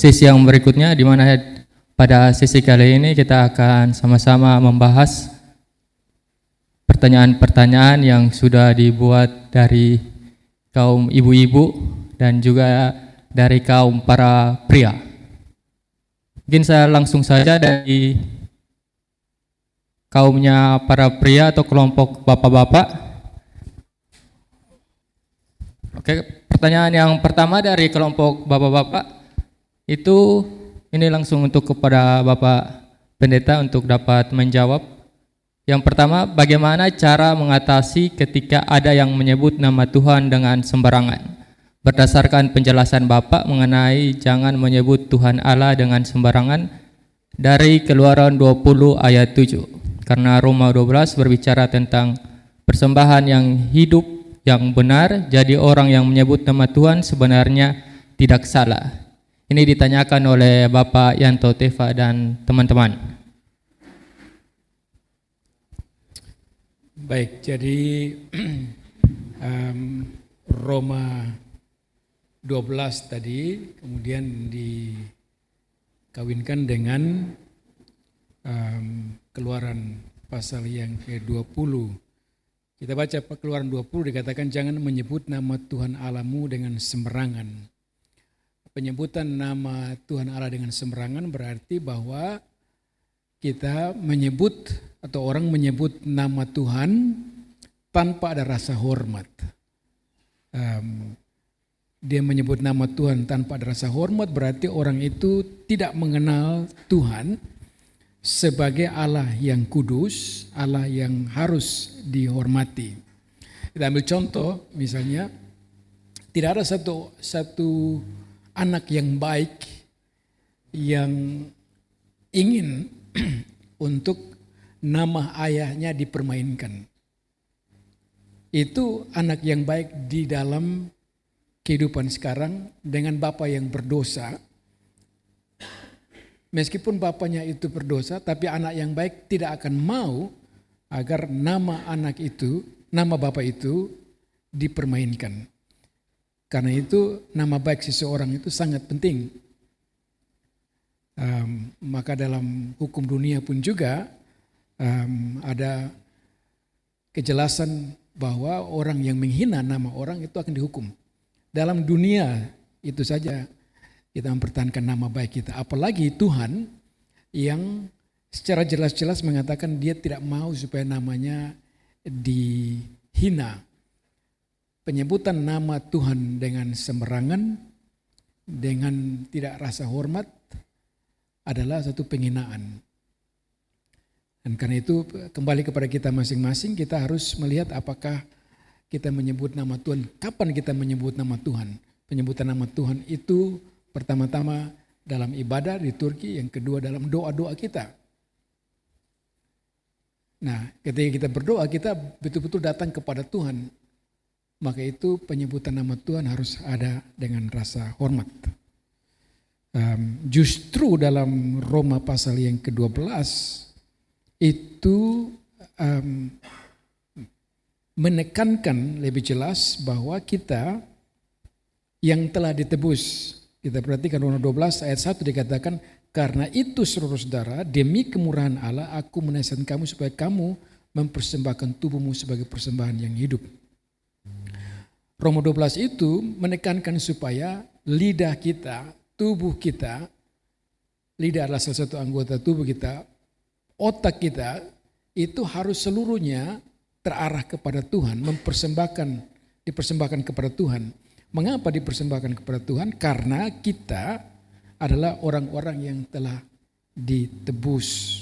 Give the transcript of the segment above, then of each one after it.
sesi yang berikutnya, di mana pada sesi kali ini kita akan sama-sama membahas pertanyaan-pertanyaan yang sudah dibuat dari kaum ibu-ibu dan juga dari kaum para pria. Mungkin saya langsung saja dari kaumnya para pria atau kelompok bapak-bapak. Oke, pertanyaan yang pertama dari kelompok bapak-bapak itu ini langsung untuk kepada Bapak Pendeta untuk dapat menjawab. Yang pertama, bagaimana cara mengatasi ketika ada yang menyebut nama Tuhan dengan sembarangan? Berdasarkan penjelasan Bapak mengenai jangan menyebut Tuhan Allah dengan sembarangan dari Keluaran 20 ayat 7. Karena Roma 12 berbicara tentang persembahan yang hidup, yang benar, jadi orang yang menyebut nama Tuhan sebenarnya tidak salah. Ini ditanyakan oleh Bapak Yanto Teva dan teman-teman. Baik, jadi Roma 12 tadi kemudian dikawinkan dengan Keluaran pasal yang ke-20. Kita baca Keluaran 20 dikatakan jangan menyebut nama Tuhan Allahmu dengan sembarangan. Penyebutan nama Tuhan Allah dengan sembarangan berarti bahwa kita menyebut atau orang menyebut nama Tuhan tanpa ada rasa hormat. Dia menyebut nama Tuhan tanpa ada rasa hormat berarti orang itu tidak mengenal Tuhan sebagai Allah yang kudus, Allah yang harus dihormati. Kita ambil contoh misalnya, tidak ada satu anak yang baik yang ingin untuk nama ayahnya dipermainkan. Itu anak yang baik di dalam kehidupan sekarang dengan bapa yang berdosa. Meskipun bapaknya itu berdosa, tapi anak yang baik tidak akan mau agar nama anak itu, nama bapak itu dipermainkan. Karena itu nama baik seseorang itu sangat penting. Maka dalam hukum dunia pun juga ada kejelasan bahwa orang yang menghina nama orang itu akan dihukum. Dalam dunia itu saja kita mempertahankan nama baik kita. Apalagi Tuhan yang secara jelas-jelas mengatakan dia tidak mau supaya namanya dihina. Penyebutan nama Tuhan dengan sembarangan, dengan tidak rasa hormat adalah satu penghinaan. Dan karena itu kembali kepada kita masing-masing, kita harus melihat apakah kita menyebut nama Tuhan, kapan kita menyebut nama Tuhan. Penyebutan nama Tuhan itu pertama-tama dalam ibadah di Turki, yang kedua dalam doa-doa kita. Nah, ketika kita berdoa, kita betul-betul datang kepada Tuhan. Maka itu penyebutan nama Tuhan harus ada dengan rasa hormat. Justru dalam Roma pasal yang ke-12 itu menekankan lebih jelas bahwa kita yang telah ditebus. Kita perhatikan Roma 12 ayat 1 dikatakan, karena itu saudara-saudara, demi kemurahan Allah aku menasihatkan kamu supaya kamu mempersembahkan tubuhmu sebagai persembahan yang hidup. Roma 12 itu menekankan supaya lidah kita, tubuh kita, lidah adalah salah satu anggota tubuh kita, otak kita itu harus seluruhnya terarah kepada Tuhan, dipersembahkan kepada Tuhan. Mengapa dipersembahkan kepada Tuhan? Karena kita adalah orang-orang yang telah ditebus.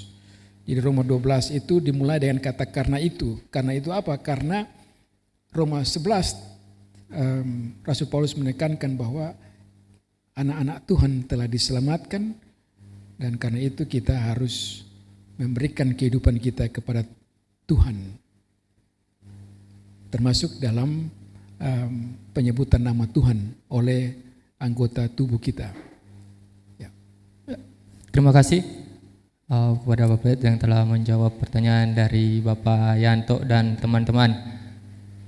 Jadi Roma 12 itu dimulai dengan kata karena itu. Karena itu apa? Karena Roma 11 Rasul Paulus menekankan bahwa anak-anak Tuhan telah diselamatkan dan karena itu kita harus memberikan kehidupan kita kepada Tuhan. Termasuk dalam penyebutan nama Tuhan oleh anggota tubuh kita. Ya. Terima kasih kepada Bapak yang telah menjawab pertanyaan dari Bapak Yanto dan teman-teman.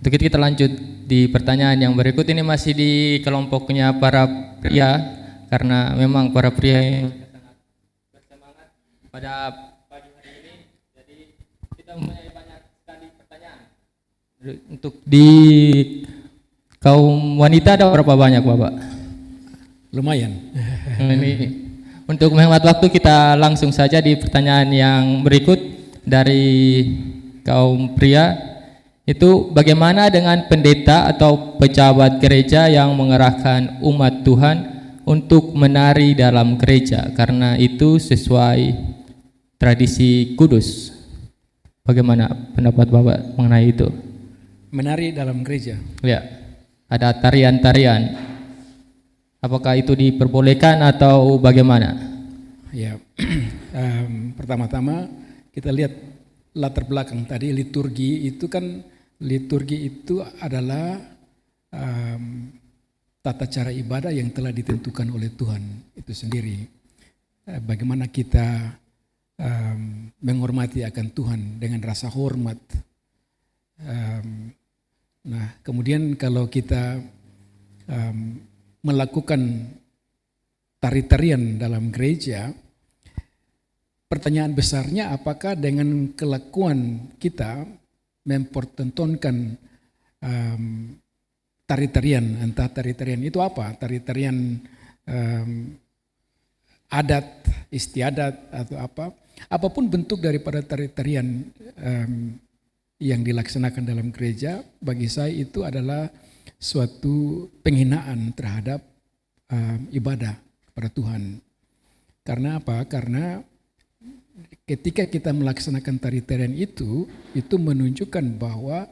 Untuk itu kita lanjut di pertanyaan yang berikut, ini masih di kelompoknya para pria karena memang para pria yang sangat bersemangat pada pagi hari ini. Jadi kita mempunyai banyak sekali pertanyaan. Untuk di kaum wanita ada berapa banyak Bapak? Lumayan. Ini untuk menghemat waktu kita langsung saja di pertanyaan yang berikut dari kaum pria. Itu bagaimana dengan pendeta atau pejabat gereja yang mengerahkan umat Tuhan untuk menari dalam gereja karena itu sesuai tradisi kudus. Bagaimana pendapat Bapak mengenai itu? Menari dalam gereja. Ya, ada tarian-tarian. Apakah itu diperbolehkan atau bagaimana? Ya, pertama-tama kita lihat latar belakang tadi liturgi itu kan. Liturgi itu adalah tata cara ibadah yang telah ditentukan oleh Tuhan itu sendiri. Bagaimana kita menghormati akan Tuhan dengan rasa hormat. Nah, kemudian kalau kita melakukan tari-tarian dalam gereja, pertanyaan besarnya apakah dengan kelakuan kita mempertontonkan tari-tarian, entah tari-tarian itu apa, tari-tarian adat, istiadat atau apa, apapun bentuk daripada tari-tarian yang dilaksanakan dalam gereja, bagi saya itu adalah suatu penghinaan terhadap ibadah kepada Tuhan. Karena apa? Karena ketika kita melaksanakan tari-tarian itu menunjukkan bahwa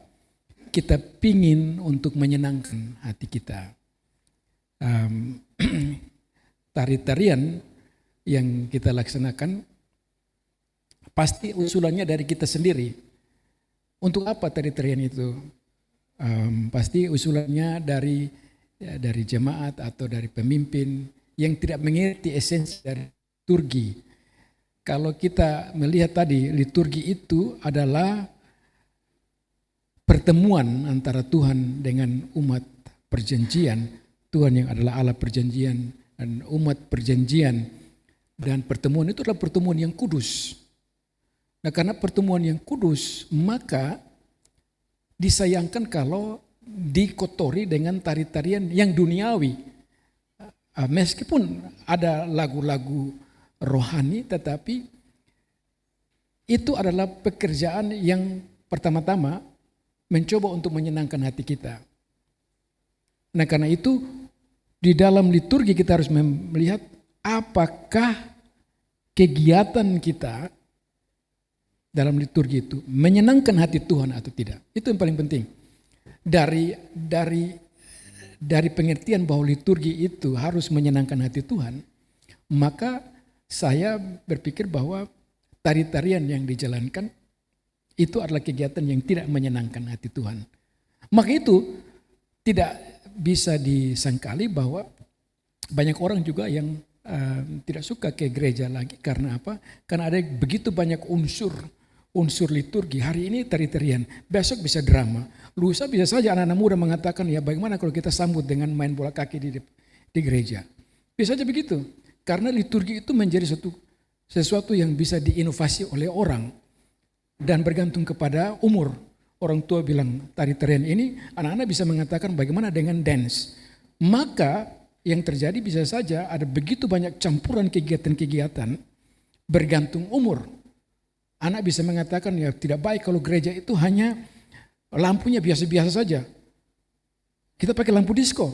kita pingin untuk menyenangkan hati kita. Tari-tarian yang kita laksanakan pasti usulannya dari kita sendiri. Untuk apa tari-tarian itu? Pasti usulannya dari jemaat atau dari pemimpin yang tidak mengerti esensi dari liturgi. Kalau kita melihat tadi, liturgi itu adalah pertemuan antara Tuhan dengan umat perjanjian. Tuhan yang adalah Allah perjanjian dan umat perjanjian. Dan pertemuan itu adalah pertemuan yang kudus. Nah, karena pertemuan yang kudus, maka disayangkan kalau dikotori dengan tari-tarian yang duniawi. Meskipun ada lagu-lagu rohani, tetapi itu adalah pekerjaan yang pertama-tama mencoba untuk menyenangkan hati kita. Nah, karena itu di dalam liturgi kita harus melihat apakah kegiatan kita dalam liturgi itu menyenangkan hati Tuhan atau tidak. Itu yang paling penting. Dari pengertian bahwa liturgi itu harus menyenangkan hati Tuhan, maka saya berpikir bahwa tari-tarian yang dijalankan itu adalah kegiatan yang tidak menyenangkan hati Tuhan. Maka itu tidak bisa disangkali bahwa banyak orang juga yang tidak suka ke gereja lagi. Karena apa? Karena ada begitu banyak unsur liturgi. Hari ini tari-tarian, besok bisa drama. Lusa bisa saja anak-anak muda mengatakan, ya bagaimana kalau kita sambut dengan main bola kaki di gereja. Bisa saja begitu. Karena liturgi itu menjadi sesuatu yang bisa diinovasi oleh orang. Dan bergantung kepada umur. Orang tua bilang tari-tarian ini, anak-anak bisa mengatakan bagaimana dengan dance. Maka yang terjadi bisa saja ada begitu banyak campuran kegiatan-kegiatan bergantung umur. Anak bisa mengatakan ya tidak baik kalau gereja itu hanya lampunya biasa-biasa saja. Kita pakai lampu disko.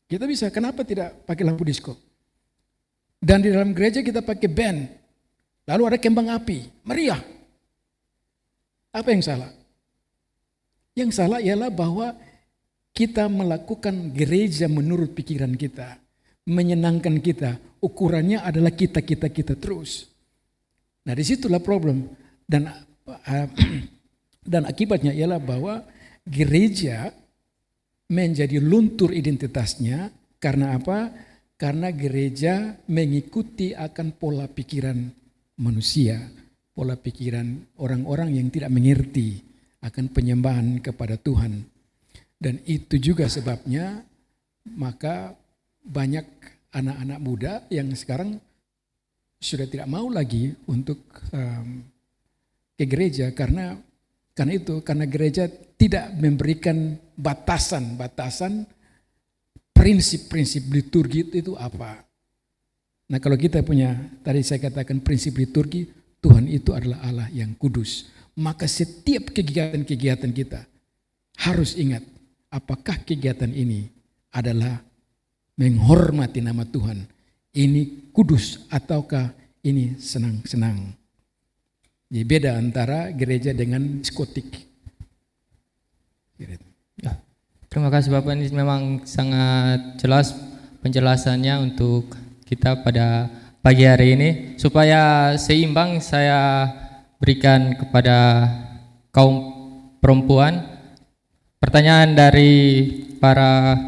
Kita bisa, kenapa tidak pakai lampu disko? Dan di dalam gereja kita pakai band. Lalu ada kembang api, meriah. Apa yang salah? Yang salah ialah bahwa kita melakukan gereja menurut pikiran kita. Menyenangkan kita. Ukurannya adalah kita terus. Nah, disitulah problem. Dan akibatnya ialah bahwa gereja menjadi luntur identitasnya. Karena apa? Karena gereja mengikuti akan pola pikiran manusia. Pola pikiran orang-orang yang tidak mengerti akan penyembahan kepada Tuhan. Dan itu juga sebabnya maka banyak anak-anak muda yang sekarang sudah tidak mau lagi untuk ke gereja karena gereja tidak memberikan batasan prinsip-prinsip liturgi itu apa. Nah kalau kita punya, tadi saya katakan prinsip liturgi, Tuhan itu adalah Allah yang kudus. Maka setiap kegiatan-kegiatan kita harus ingat, apakah kegiatan ini adalah menghormati nama Tuhan, ini kudus ataukah ini senang-senang. Jadi beda antara gereja dengan diskotik. Ya, terima kasih Bapak, ini memang sangat jelas penjelasannya untuk kita pada pagi hari ini. Supaya seimbang saya berikan kepada kaum perempuan pertanyaan dari para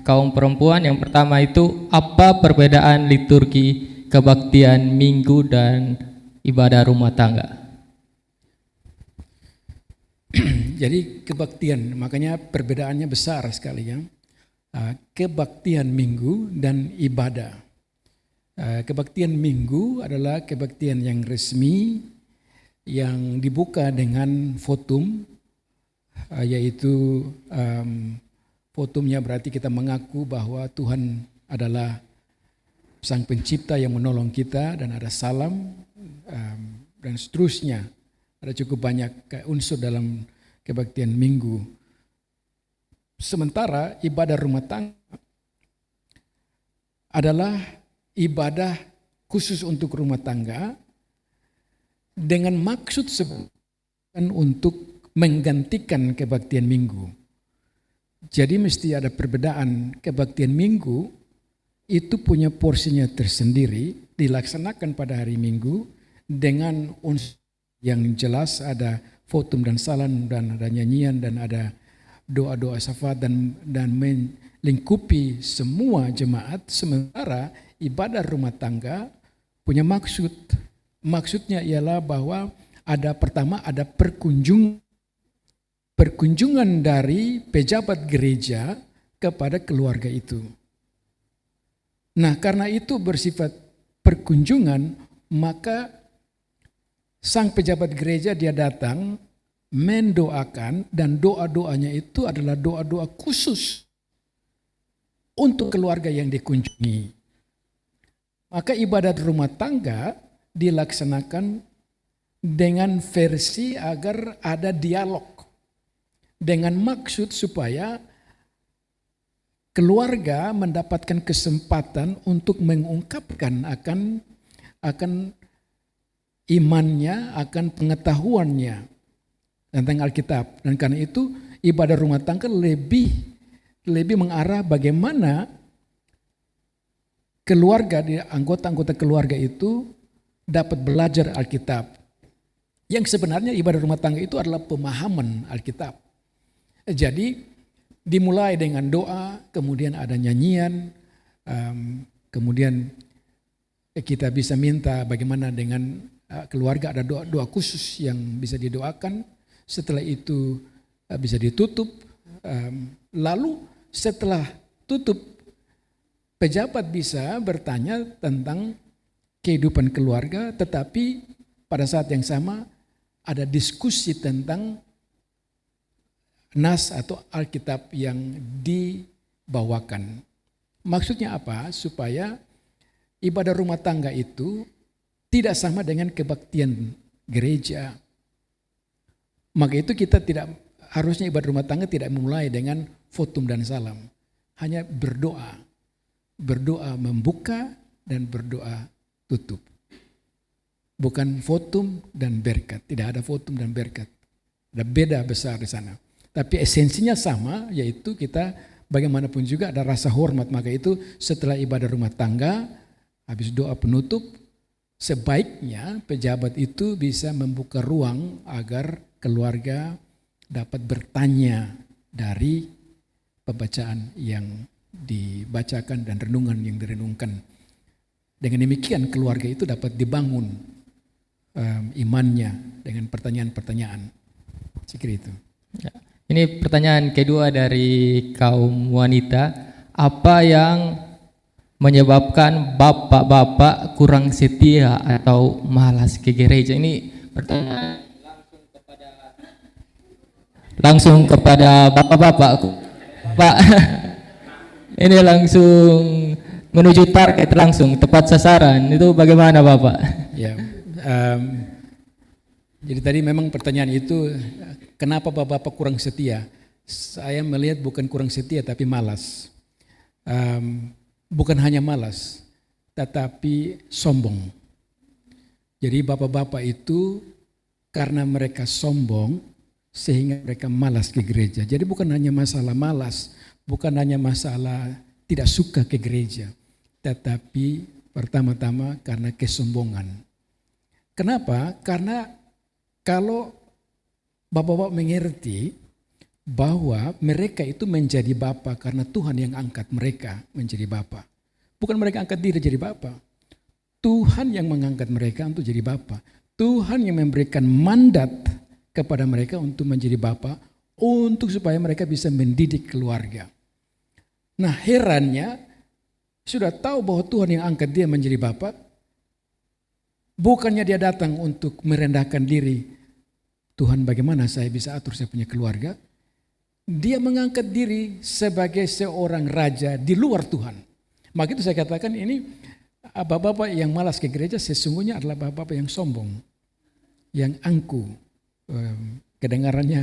kaum perempuan. Yang pertama itu, apa perbedaan liturgi kebaktian minggu dan ibadah rumah tangga? Jadi kebaktian, makanya perbedaannya besar sekali ya. Kebaktian minggu dan ibadah. Kebaktian minggu adalah kebaktian yang resmi yang dibuka dengan votum, yaitu votumnya berarti kita mengaku bahwa Tuhan adalah Sang Pencipta yang menolong kita, dan ada salam dan seterusnya. Ada cukup banyak unsur dalam kebaktian minggu. Sementara ibadah rumah tangga adalah ibadah khusus untuk rumah tangga dengan maksud untuk menggantikan kebaktian minggu. Jadi mesti ada perbedaan. Kebaktian minggu itu punya porsinya tersendiri, dilaksanakan pada hari Minggu dengan unsur yang jelas, ada votum dan salam dan ada nyanyian dan ada doa-doa syafaat dan melingkupi semua jemaat. Sementara ibadah rumah tangga punya maksud. Maksudnya ialah bahwa pertama ada perkunjungan dari pejabat gereja kepada keluarga itu. Nah, karena itu bersifat perkunjungan, maka sang pejabat gereja dia datang mendoakan, dan doa-doanya itu adalah doa-doa khusus untuk keluarga yang dikunjungi. Maka ibadat rumah tangga dilaksanakan dengan versi agar ada dialog, dengan maksud supaya keluarga mendapatkan kesempatan untuk mengungkapkan akan imannya, akan pengetahuannya tentang Alkitab. Dan karena itu ibadah rumah tangga lebih mengarah bagaimana keluarga, anggota-anggota keluarga itu dapat belajar Alkitab. Yang sebenarnya ibadah rumah tangga itu adalah pemahaman Alkitab. Jadi dimulai dengan doa, kemudian ada nyanyian, kemudian kita bisa minta bagaimana dengan keluarga, ada doa-doa khusus yang bisa didoakan. Setelah itu bisa ditutup. Lalu setelah tutup, pejabat bisa bertanya tentang kehidupan keluarga, tetapi pada saat yang sama ada diskusi tentang nas atau Alkitab yang dibawakan. Maksudnya apa? Supaya ibadah rumah tangga itu tidak sama dengan kebaktian gereja. Maka itu kita harusnya ibadah rumah tangga tidak memulai dengan votum dan salam. Hanya berdoa. Berdoa membuka dan berdoa tutup. Bukan votum dan berkat. Tidak ada votum dan berkat. Ada beda besar di sana. Tapi esensinya sama, yaitu kita bagaimanapun juga ada rasa hormat. Maka itu setelah ibadah rumah tangga, habis doa penutup, sebaiknya pejabat itu bisa membuka ruang agar keluarga dapat bertanya dari pembacaan yang dibacakan dan renungan yang direnungkan. Dengan demikian keluarga itu dapat dibangun imannya dengan pertanyaan-pertanyaan. Sekira itu. Ya. Ini pertanyaan kedua dari kaum wanita. Apa yang menyebabkan bapak-bapak kurang setia atau malas ke gereja? Ini pertanyaan langsung kepada bapak-bapak. Pak, ini langsung menuju target, langsung tepat sasaran. Itu bagaimana Bapak? Ya, jadi tadi memang pertanyaan itu, kenapa bapak-bapak kurang setia? Saya melihat bukan kurang setia tapi malas. Bukan hanya malas, tetapi sombong. Jadi bapak-bapak itu karena mereka sombong sehingga mereka malas ke gereja. Jadi bukan hanya masalah malas, bukan hanya masalah tidak suka ke gereja, tetapi pertama-tama karena kesombongan. Kenapa? Karena kalau bapak-bapak mengerti bahwa mereka itu menjadi bapa karena Tuhan yang angkat mereka menjadi bapa. Bukan mereka angkat diri jadi bapa. Tuhan yang mengangkat mereka untuk jadi bapa. Tuhan yang memberikan mandat kepada mereka untuk menjadi bapa, untuk supaya mereka bisa mendidik keluarga. Nah, herannya sudah tahu bahwa Tuhan yang angkat dia menjadi bapa, bukannya dia datang untuk merendahkan diri. Tuhan, bagaimana saya bisa atur saya punya keluarga? Dia mengangkat diri sebagai seorang raja di luar Tuhan. Maka itu saya katakan ini bapak-bapak yang malas ke gereja sesungguhnya adalah bapak-bapak yang sombong, yang angku. Kedengarannya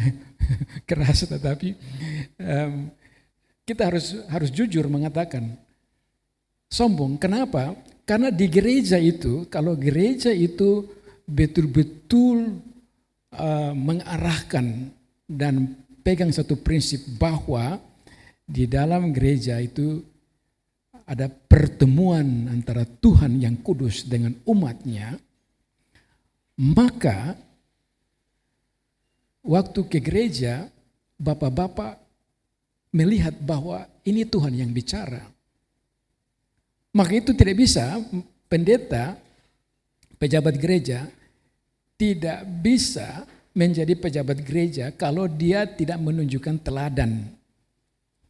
keras, tetapi kita harus jujur mengatakan sombong. Kenapa? Karena di gereja itu, kalau gereja itu betul-betul mengarahkan dan pegang satu prinsip bahwa di dalam gereja itu ada pertemuan antara Tuhan yang kudus dengan umatnya, maka waktu ke gereja, bapak-bapak melihat bahwa ini Tuhan yang bicara. Maka itu tidak bisa pendeta, pejabat gereja, tidak bisa menjadi pejabat gereja kalau dia tidak menunjukkan teladan.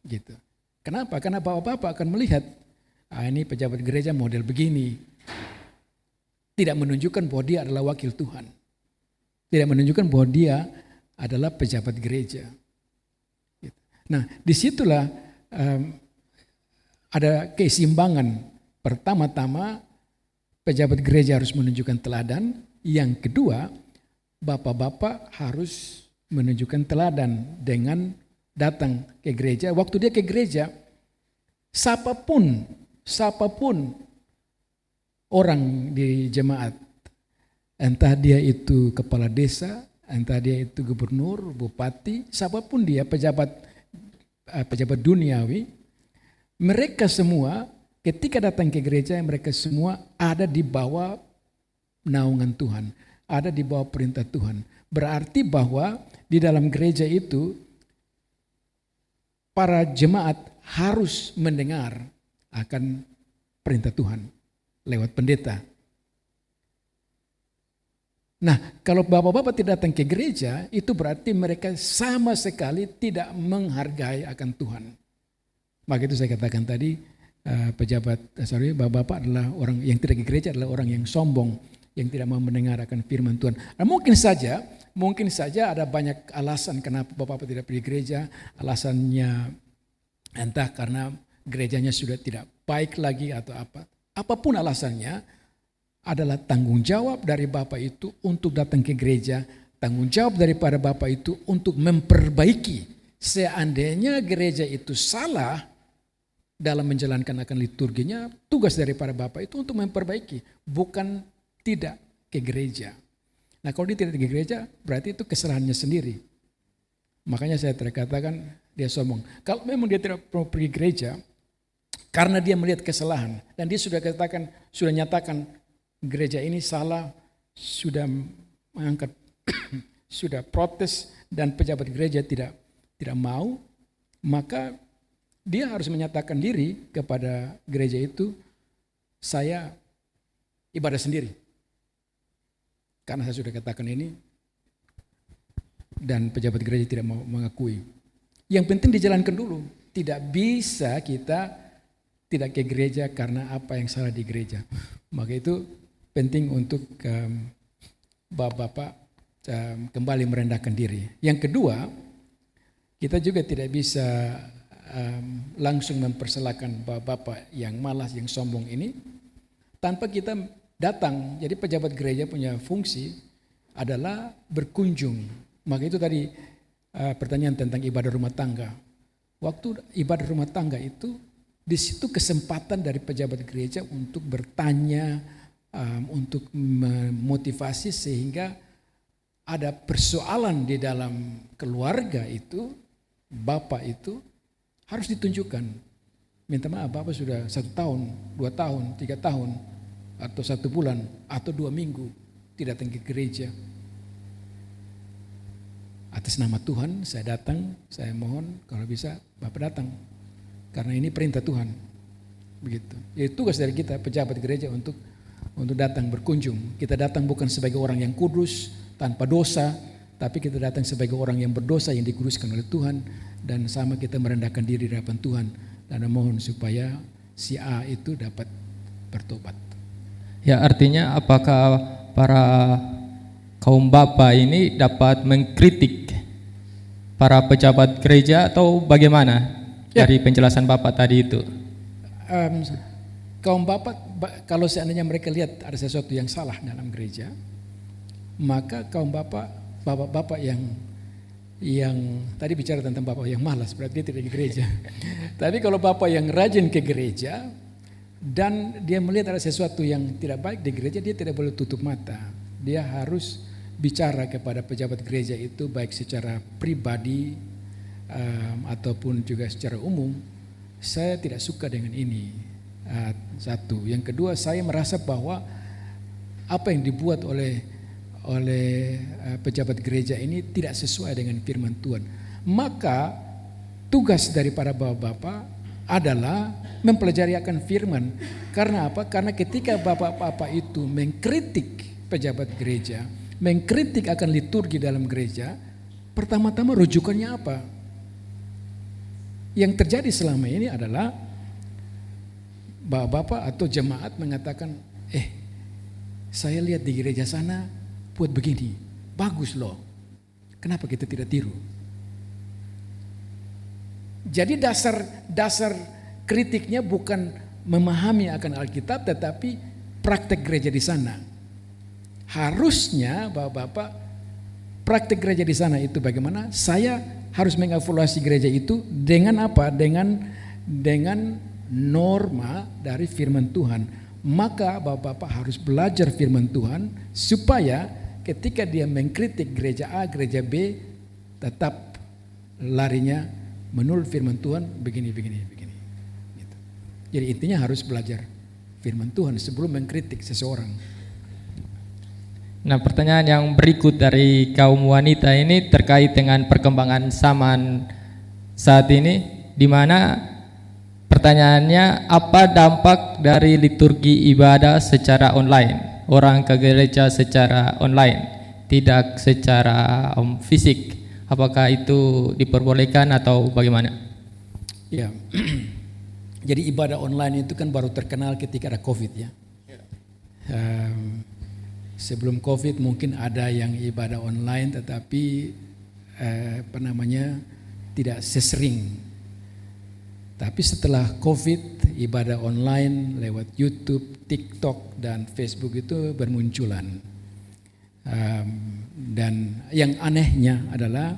Gitu. Kenapa? Karena bapak-bapak akan melihat, ini pejabat gereja model begini. Tidak menunjukkan bahwa dia adalah wakil Tuhan. Tidak menunjukkan bahwa dia adalah pejabat gereja. Nah, disitulah ada keseimbangan. Pertama-tama pejabat gereja harus menunjukkan teladan. Yang kedua, bapak-bapak harus menunjukkan teladan dengan datang ke gereja. Waktu dia ke gereja, siapapun orang di jemaat, entah dia itu kepala desa, entah dia itu gubernur, bupati, siapapun dia, pejabat duniawi, mereka semua ketika datang ke gereja, mereka semua ada di bawah naungan Tuhan, ada di bawah perintah Tuhan. Berarti bahwa di dalam gereja itu para jemaat harus mendengar akan perintah Tuhan lewat pendeta. Nah, kalau bapak-bapak tidak datang ke gereja, itu berarti mereka sama sekali tidak menghargai akan Tuhan. Maka itu saya katakan tadi, bapak-bapak adalah orang yang tidak ke gereja, adalah orang yang sombong, yang tidak mau mendengar akan firman Tuhan. Nah, mungkin saja ada banyak alasan kenapa bapak-bapak tidak pergi gereja. Alasannya entah karena gerejanya sudah tidak baik lagi atau apa. Apapun alasannya, adalah tanggung jawab dari Bapak itu untuk datang ke gereja, tanggung jawab daripada Bapak itu untuk memperbaiki. Seandainya gereja itu salah dalam menjalankan akan liturginya, tugas daripada Bapak itu untuk memperbaiki, bukan tidak ke gereja. Nah, kalau dia tidak ke gereja, berarti itu kesalahannya sendiri. Makanya saya terkatakan dia sombong. Kalau memang dia tidak mau pergi gereja, karena dia melihat kesalahan, dan dia sudah nyatakan, gereja ini salah, sudah mengangkat, sudah protes dan pejabat gereja tidak mau, maka dia harus menyatakan diri kepada gereja itu, saya ibadah sendiri. Karena saya sudah katakan ini dan pejabat gereja tidak mau mengakui. Yang penting dijalankan dulu. Tidak bisa kita tidak ke gereja karena apa yang salah di gereja. Maka itu penting untuk bapak-bapak kembali merendahkan diri. Yang kedua, kita juga tidak bisa langsung mempersalahkan bapak-bapak yang malas, yang sombong ini tanpa kita datang. Jadi pejabat gereja punya fungsi adalah berkunjung. Maka itu tadi pertanyaan tentang ibadah rumah tangga. Waktu ibadah rumah tangga itu, di situ kesempatan dari pejabat gereja untuk bertanya, untuk memotivasi sehingga ada persoalan di dalam keluarga itu, bapak itu harus ditunjukkan. Minta maaf, bapak sudah 1 tahun, 2 tahun, 3 tahun, atau 1 bulan, atau 2 minggu tidak datang ke gereja. Atas nama Tuhan saya datang, saya mohon kalau bisa bapak datang. Karena ini perintah Tuhan. Begitu. Jadi tugas dari kita pejabat gereja untuk datang berkunjung. Kita datang bukan sebagai orang yang kudus, tanpa dosa, tapi kita datang sebagai orang yang berdosa yang dikuduskan oleh Tuhan, dan sama kita merendahkan diri di hadapan Tuhan dan mohon supaya si A itu dapat bertobat. Ya, artinya apakah para kaum bapak ini dapat mengkritik para pejabat gereja atau bagaimana dari penjelasan bapak tadi itu? Kaum bapak, kalau seandainya mereka lihat ada sesuatu yang salah dalam gereja, maka kaum bapak-bapak yang tadi bicara tentang bapak yang malas, berarti dia tidak di gereja. Tapi kalau bapak yang rajin ke gereja dan dia melihat ada sesuatu yang tidak baik di gereja, dia tidak boleh tutup mata. Dia harus bicara kepada pejabat gereja itu baik secara pribadi ataupun juga secara umum. Saya tidak suka dengan ini. Satu. Yang kedua, saya merasa bahwa apa yang dibuat oleh pejabat gereja ini tidak sesuai dengan firman Tuhan. Maka tugas daripada bapak-bapak adalah mempelajari akan firman. Karena apa? Karena ketika bapak-bapak itu mengkritik pejabat gereja, mengkritik akan liturgi dalam gereja, pertama-tama rujukannya apa? Yang terjadi selama ini adalah bapak-bapak atau jemaat mengatakan, saya lihat di gereja sana buat begini, bagus loh. Kenapa kita tidak tiru? Jadi dasar kritiknya bukan memahami akan Alkitab, tetapi praktek gereja di sana. Harusnya bapak-bapak praktek gereja di sana itu bagaimana? Saya harus mengevaluasi gereja itu dengan apa? Dengan norma dari firman Tuhan. Maka bapak-bapak harus belajar firman Tuhan supaya ketika dia mengkritik gereja A, gereja B, tetap larinya menurut firman Tuhan begini. Gitu. Jadi intinya harus belajar firman Tuhan sebelum mengkritik seseorang. Nah, pertanyaan yang berikut dari kaum wanita ini terkait dengan perkembangan zaman saat ini, di mana pertanyaannya, apa dampak dari liturgi ibadah secara online? Orang ke gereja secara online, tidak secara fisik. Apakah itu diperbolehkan atau bagaimana? Ya, jadi ibadah online itu kan baru terkenal ketika ada COVID ya. Sebelum COVID mungkin ada yang ibadah online, tetapi tidak sesering. Tapi setelah COVID, ibadah online lewat YouTube, TikTok, dan Facebook itu bermunculan. Dan yang anehnya adalah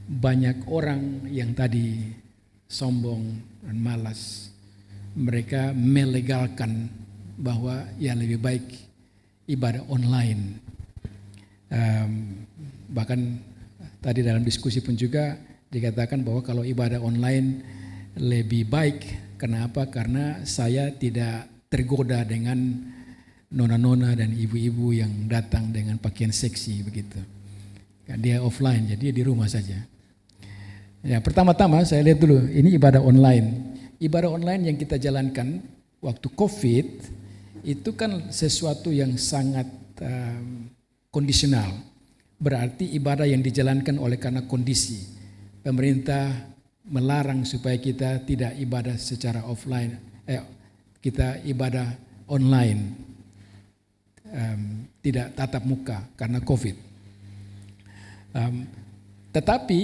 banyak orang yang tadi sombong dan malas, mereka melegalkan bahwa yang lebih baik ibadah online. Bahkan tadi dalam diskusi pun juga dikatakan bahwa kalau ibadah online lebih baik. Kenapa? Karena saya tidak tergoda dengan nona-nona dan ibu-ibu yang datang dengan pakaian seksi begitu. Dia offline, jadi dia di rumah saja. Ya, pertama-tama saya lihat dulu, ini ibadah online. Ibadah online yang kita jalankan waktu COVID itu kan sesuatu yang sangat kondisional. Berarti ibadah yang dijalankan oleh karena kondisi. Pemerintah melarang supaya kita tidak ibadah secara offline, kita ibadah online, tidak tatap muka karena COVID. Tetapi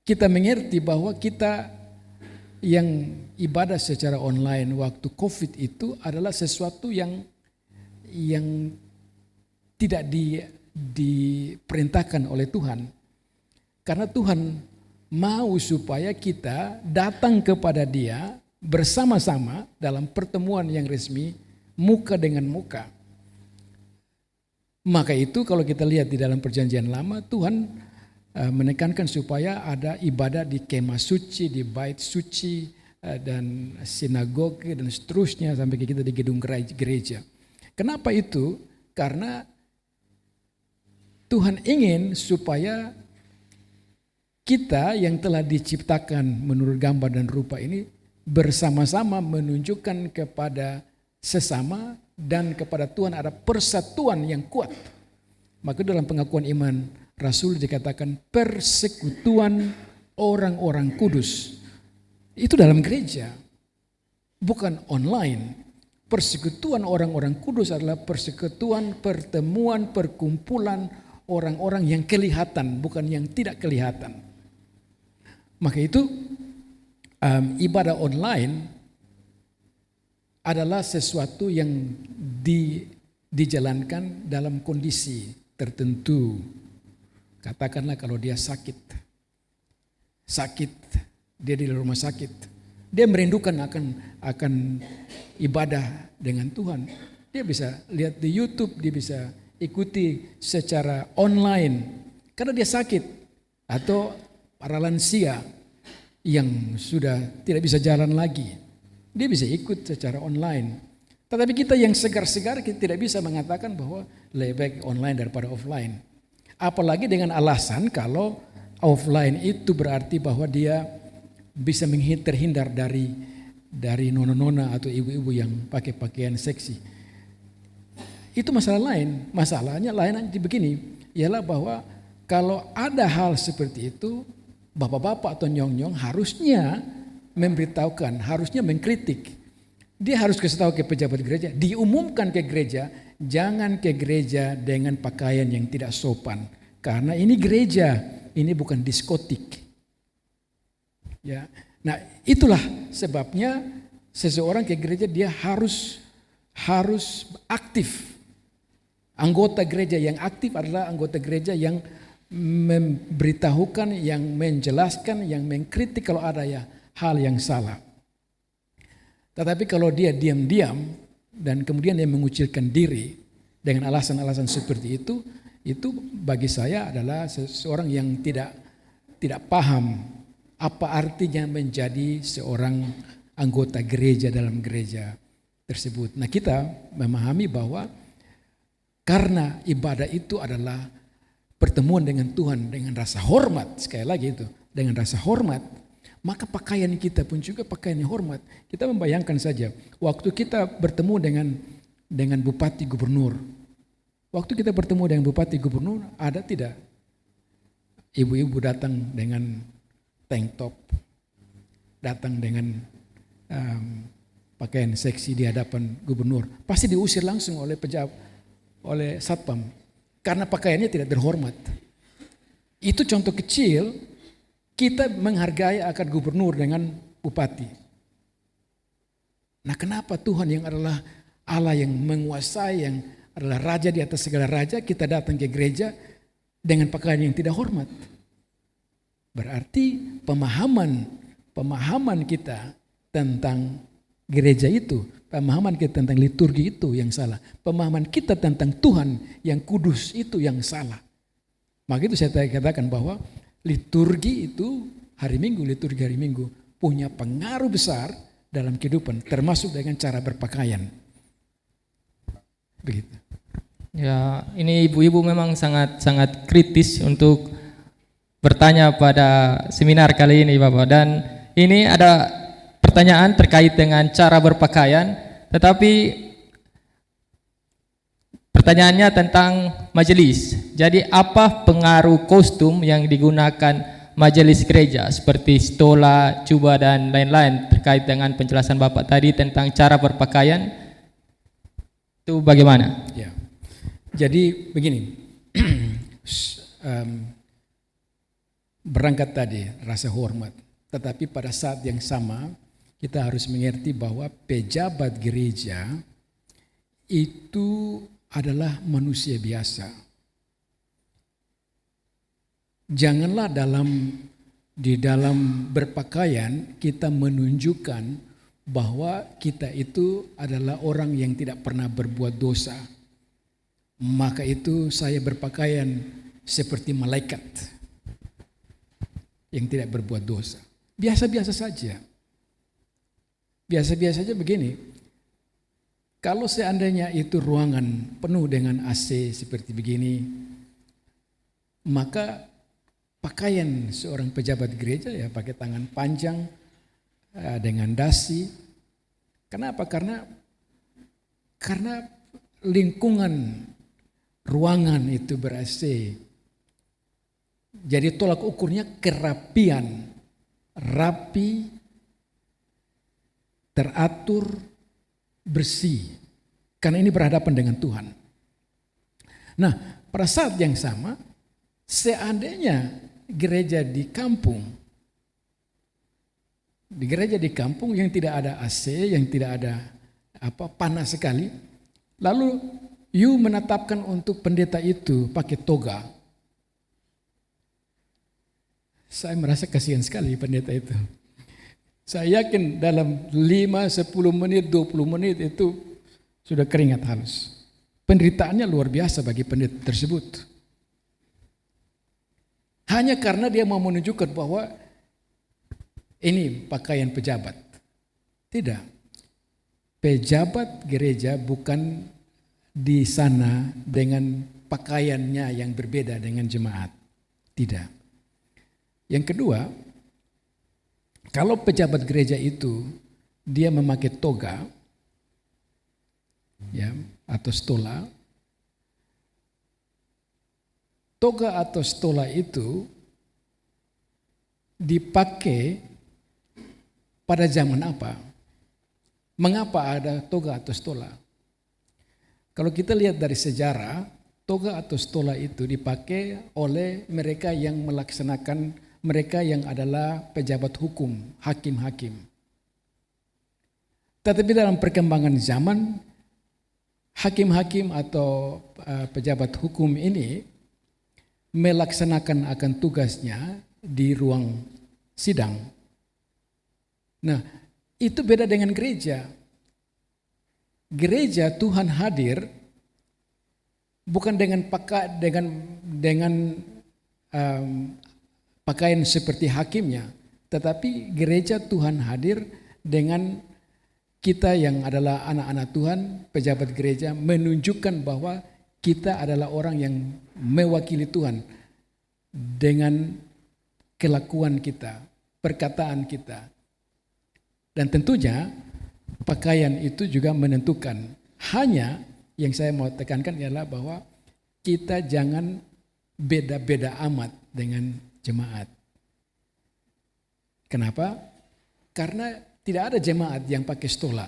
kita mengerti bahwa kita yang ibadah secara online waktu COVID itu adalah sesuatu yang tidak diperintahkan oleh Tuhan. Karena Tuhan mau supaya kita datang kepada Dia bersama-sama dalam pertemuan yang resmi, muka dengan muka. Maka itu kalau kita lihat di dalam perjanjian lama, Tuhan menekankan supaya ada ibadah di kemah suci, di bait suci, dan sinagoge dan seterusnya sampai kita di gedung gereja. Kenapa itu? Karena Tuhan ingin supaya kita yang telah diciptakan menurut gambar dan rupa ini bersama-sama menunjukkan kepada sesama dan kepada Tuhan ada persatuan yang kuat. Maka dalam pengakuan iman Rasul dikatakan persekutuan orang-orang kudus. Itu dalam gereja, bukan online. Persekutuan orang-orang kudus adalah persekutuan, pertemuan, perkumpulan orang-orang yang kelihatan, bukan yang tidak kelihatan. Maka itu ibadah online adalah sesuatu yang dijalankan dalam kondisi tertentu. Katakanlah kalau dia sakit, dia di rumah sakit, dia merindukan akan ibadah dengan Tuhan. Dia bisa lihat di YouTube, dia bisa ikuti secara online karena dia sakit, atau para lansia yang sudah tidak bisa jalan lagi, dia bisa ikut secara online. Tetapi kita yang segar-segar, kita tidak bisa mengatakan bahwa lebih baik online daripada offline. Apalagi dengan alasan kalau offline itu berarti bahwa dia bisa terhindar dari nona-nona atau ibu-ibu yang pakai pakaian seksi. Itu masalah lain. Masalahnya lain begini, ialah bahwa kalau ada hal seperti itu, bapak-bapak atau nyong-nyong harusnya memberitahukan, harusnya mengkritik. Dia harus kasih tahu ke pejabat gereja, diumumkan ke gereja, jangan ke gereja dengan pakaian yang tidak sopan. Karena ini gereja, ini bukan diskotik. Ya. Nah, itulah sebabnya seseorang ke gereja dia harus aktif. Anggota gereja yang aktif adalah anggota gereja yang memberitahukan, yang menjelaskan, yang mengkritik kalau ada hal yang salah. Tetapi kalau dia diam-diam dan kemudian dia mengucilkan diri dengan alasan-alasan seperti itu bagi saya adalah seseorang yang tidak paham apa artinya menjadi seorang anggota gereja dalam gereja tersebut. Nah, kita memahami bahwa karena ibadah itu adalah pertemuan dengan Tuhan dengan rasa hormat, sekali lagi itu, dengan rasa hormat, maka pakaian kita pun juga pakaian yang hormat. Kita membayangkan saja, waktu kita bertemu dengan bupati gubernur, ada tidak ibu-ibu datang dengan tank top, datang dengan pakaian seksi di hadapan gubernur, pasti diusir langsung oleh oleh satpam karena pakaiannya tidak terhormat. Itu contoh kecil kita menghargai akan gubernur dengan bupati. Nah, kenapa Tuhan yang adalah Allah yang menguasai, yang adalah raja di atas segala raja, kita datang ke gereja dengan pakaian yang tidak hormat? Berarti pemahaman kita tentang gereja itu, pemahaman kita tentang liturgi itu yang salah. Pemahaman kita tentang Tuhan yang kudus itu yang salah. Maka itu saya katakan bahwa liturgi hari Minggu punya pengaruh besar dalam kehidupan, termasuk dengan cara berpakaian. Begitu. Ya, ini ibu-ibu memang sangat kritis untuk bertanya pada seminar kali ini, Bapak. Dan ini ada pertanyaan terkait dengan cara berpakaian, tetapi pertanyaannya tentang majelis. Jadi apa pengaruh kostum yang digunakan majelis gereja seperti stola, cuba dan lain-lain terkait dengan penjelasan Bapak tadi tentang cara berpakaian itu bagaimana? Ya. Jadi begini, berangkat tadi rasa hormat, tetapi pada saat yang sama kita harus mengerti bahwa pejabat gereja itu adalah manusia biasa. Janganlah di dalam berpakaian kita menunjukkan bahwa kita itu adalah orang yang tidak pernah berbuat dosa. Maka itu saya berpakaian seperti malaikat yang tidak berbuat dosa. Biasa-biasa saja. Biasa-biasa saja begini. Kalau seandainya itu ruangan penuh dengan AC seperti begini, maka pakaian seorang pejabat gereja ya pakai tangan panjang dengan dasi. Kenapa? Karena lingkungan ruangan itu ber-AC. Jadi tolak ukurnya kerapian, rapi, teratur, bersih. Karena ini berhadapan dengan Tuhan. Nah, pada saat yang sama, seandainya gereja di kampung yang tidak ada AC, yang tidak ada panas sekali, lalu you menetapkan untuk pendeta itu pakai toga. Saya merasa kasihan sekali pendeta itu. Saya yakin dalam 5, 10 menit, 20 menit itu sudah keringat halus. Penderitaannya luar biasa bagi pendeta tersebut. Hanya karena dia mau menunjukkan bahwa ini pakaian pejabat. Tidak. Pejabat gereja bukan di sana dengan pakaiannya yang berbeda dengan jemaat. Tidak. Yang kedua, kalau pejabat gereja itu dia memakai toga ya, atau stola. Toga atau stola itu dipakai pada zaman apa? Mengapa ada toga atau stola? Kalau kita lihat dari sejarah, toga atau stola itu dipakai oleh mereka yang melaksanakan, mereka yang adalah pejabat hukum, hakim-hakim. Tetapi dalam perkembangan zaman, hakim-hakim atau pejabat hukum ini melaksanakan akan tugasnya di ruang sidang. Nah, itu beda dengan gereja. Gereja Tuhan hadir bukan dengan pakaian seperti hakimnya, tetapi gereja Tuhan hadir dengan kita yang adalah anak-anak Tuhan, pejabat gereja, menunjukkan bahwa kita adalah orang yang mewakili Tuhan dengan kelakuan kita, perkataan kita. Dan tentunya pakaian itu juga menentukan. Hanya yang saya mau tekankan ialah bahwa kita jangan beda-beda amat dengan jemaat. Kenapa? Karena tidak ada jemaat yang pakai stola.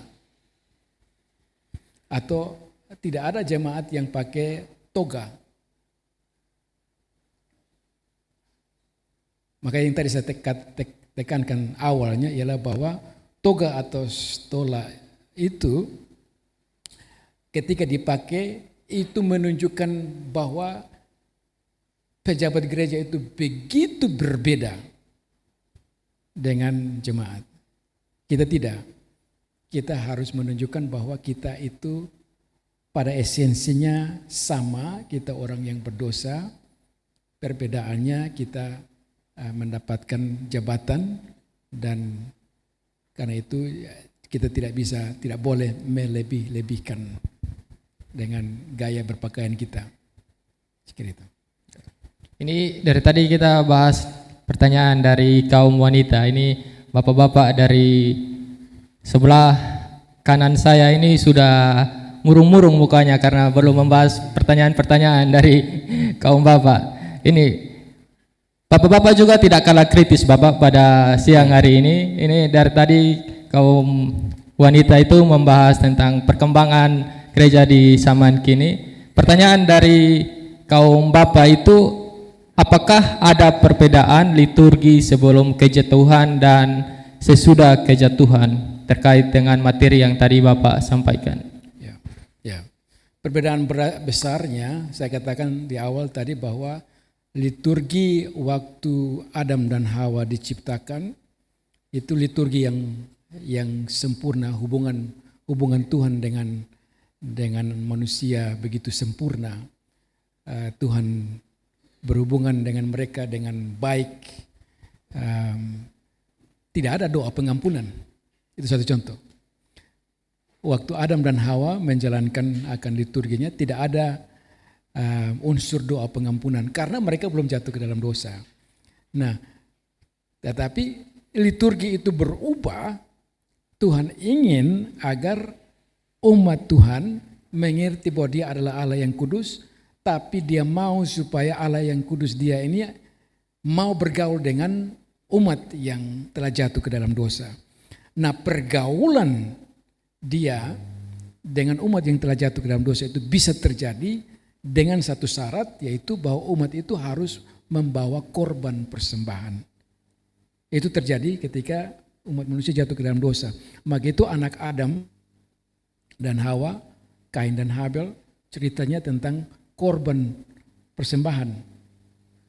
Atau tidak ada jemaat yang pakai toga. Maka yang tadi saya tekankan awalnya ialah bahwa toga atau stola itu ketika dipakai itu menunjukkan bahwa pejabat gereja itu begitu berbeda dengan jemaat. Kita tidak. Kita harus menunjukkan bahwa kita itu pada esensinya sama, kita orang yang berdosa. Perbedaannya kita mendapatkan jabatan dan karena itu kita tidak boleh melebih-lebihkan dengan gaya berpakaian kita. Seperti itu. Ini dari tadi kita bahas pertanyaan dari kaum wanita. Ini bapak-bapak dari sebelah kanan saya ini sudah murung-murung mukanya karena belum membahas pertanyaan-pertanyaan dari kaum bapak. Ini Bapak-bapak juga tidak kalah kritis Bapak pada siang hari ini. Ini dari tadi kaum wanita itu membahas tentang perkembangan gereja di zaman kini. Pertanyaan dari kaum Bapak itu, apakah ada perbedaan liturgi sebelum kejatuhan dan sesudah kejatuhan terkait dengan materi yang tadi Bapak sampaikan? Ya, ya. Perbedaan besarnya saya katakan di awal tadi bahwa liturgi waktu Adam dan Hawa diciptakan itu liturgi yang sempurna, hubungan Tuhan dengan manusia begitu sempurna. Tuhan berhubungan dengan mereka dengan baik. Tidak ada doa pengampunan. Itu satu contoh. Waktu Adam dan Hawa menjalankan akan liturginya tidak ada unsur doa pengampunan karena mereka belum jatuh ke dalam dosa. Nah, tetapi liturgi itu berubah. Tuhan ingin agar umat Tuhan mengerti bahwa Dia adalah Allah yang kudus, tapi Dia mau supaya Allah yang kudus Dia ini mau bergaul dengan umat yang telah jatuh ke dalam dosa. Nah, pergaulan Dia dengan umat yang telah jatuh ke dalam dosa itu bisa terjadi dengan satu syarat, yaitu bahwa umat itu harus membawa korban persembahan. Itu terjadi ketika umat manusia jatuh ke dalam dosa. Maka itu anak Adam dan Hawa, Kain dan Habel, ceritanya tentang korban persembahan.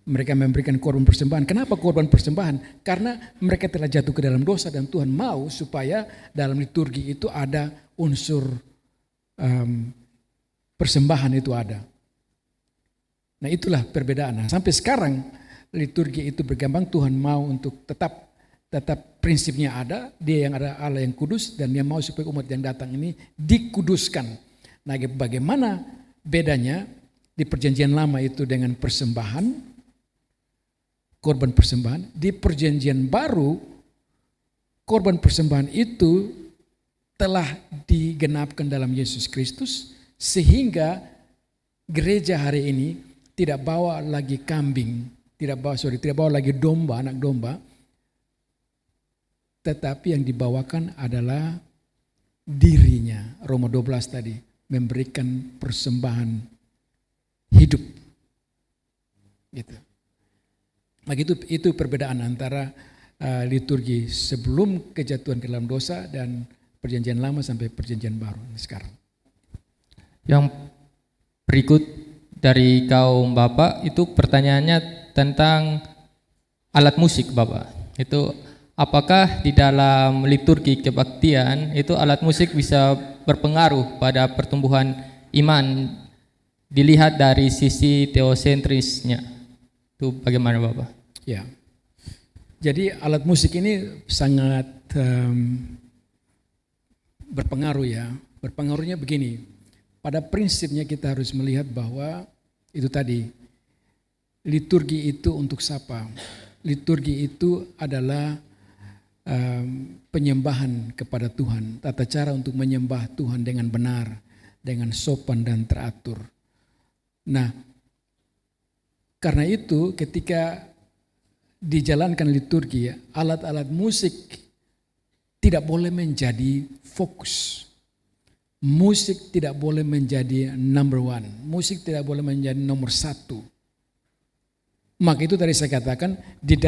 Mereka memberikan korban persembahan. Kenapa korban persembahan? Karena mereka telah jatuh ke dalam dosa dan Tuhan mau supaya dalam liturgi itu ada unsur persembahan itu ada. Nah, itulah perbedaan. Nah, sampai sekarang liturgi itu berkembang. Tuhan mau untuk tetap prinsipnya ada. Dia yang ada Allah yang kudus dan Dia mau supaya umat yang datang ini dikuduskan. Nah, bagaimana bedanya di perjanjian lama itu dengan persembahan, korban persembahan. Di perjanjian baru, korban persembahan itu telah digenapkan dalam Yesus Kristus, sehingga gereja hari ini tidak bawa lagi kambing, tidak bawa lagi domba, anak domba, tetapi yang dibawakan adalah dirinya. Roma 12 tadi memberikan persembahan hidup. Gitu. Nah, itu perbedaan antara liturgi sebelum kejatuhan ke dalam dosa dan perjanjian lama sampai perjanjian baru sekarang. Yang berikut dari kaum Bapak itu pertanyaannya tentang alat musik Bapak. Itu apakah di dalam liturgi kebaktian itu alat musik bisa berpengaruh pada pertumbuhan iman dilihat dari sisi teosentrisnya? Itu bagaimana Bapak? Ya. Jadi alat musik ini sangat berpengaruh ya. Berpengaruhnya begini. Pada prinsipnya kita harus melihat bahwa itu tadi, liturgi itu untuk siapa? Liturgi itu adalah penyembahan kepada Tuhan, tata cara untuk menyembah Tuhan dengan benar, dengan sopan dan teratur. Nah, karena itu ketika dijalankan liturgi, alat-alat musik tidak boleh menjadi fokus. Musik tidak boleh menjadi number one. Musik tidak boleh menjadi nomor satu. Maka itu tadi saya katakan di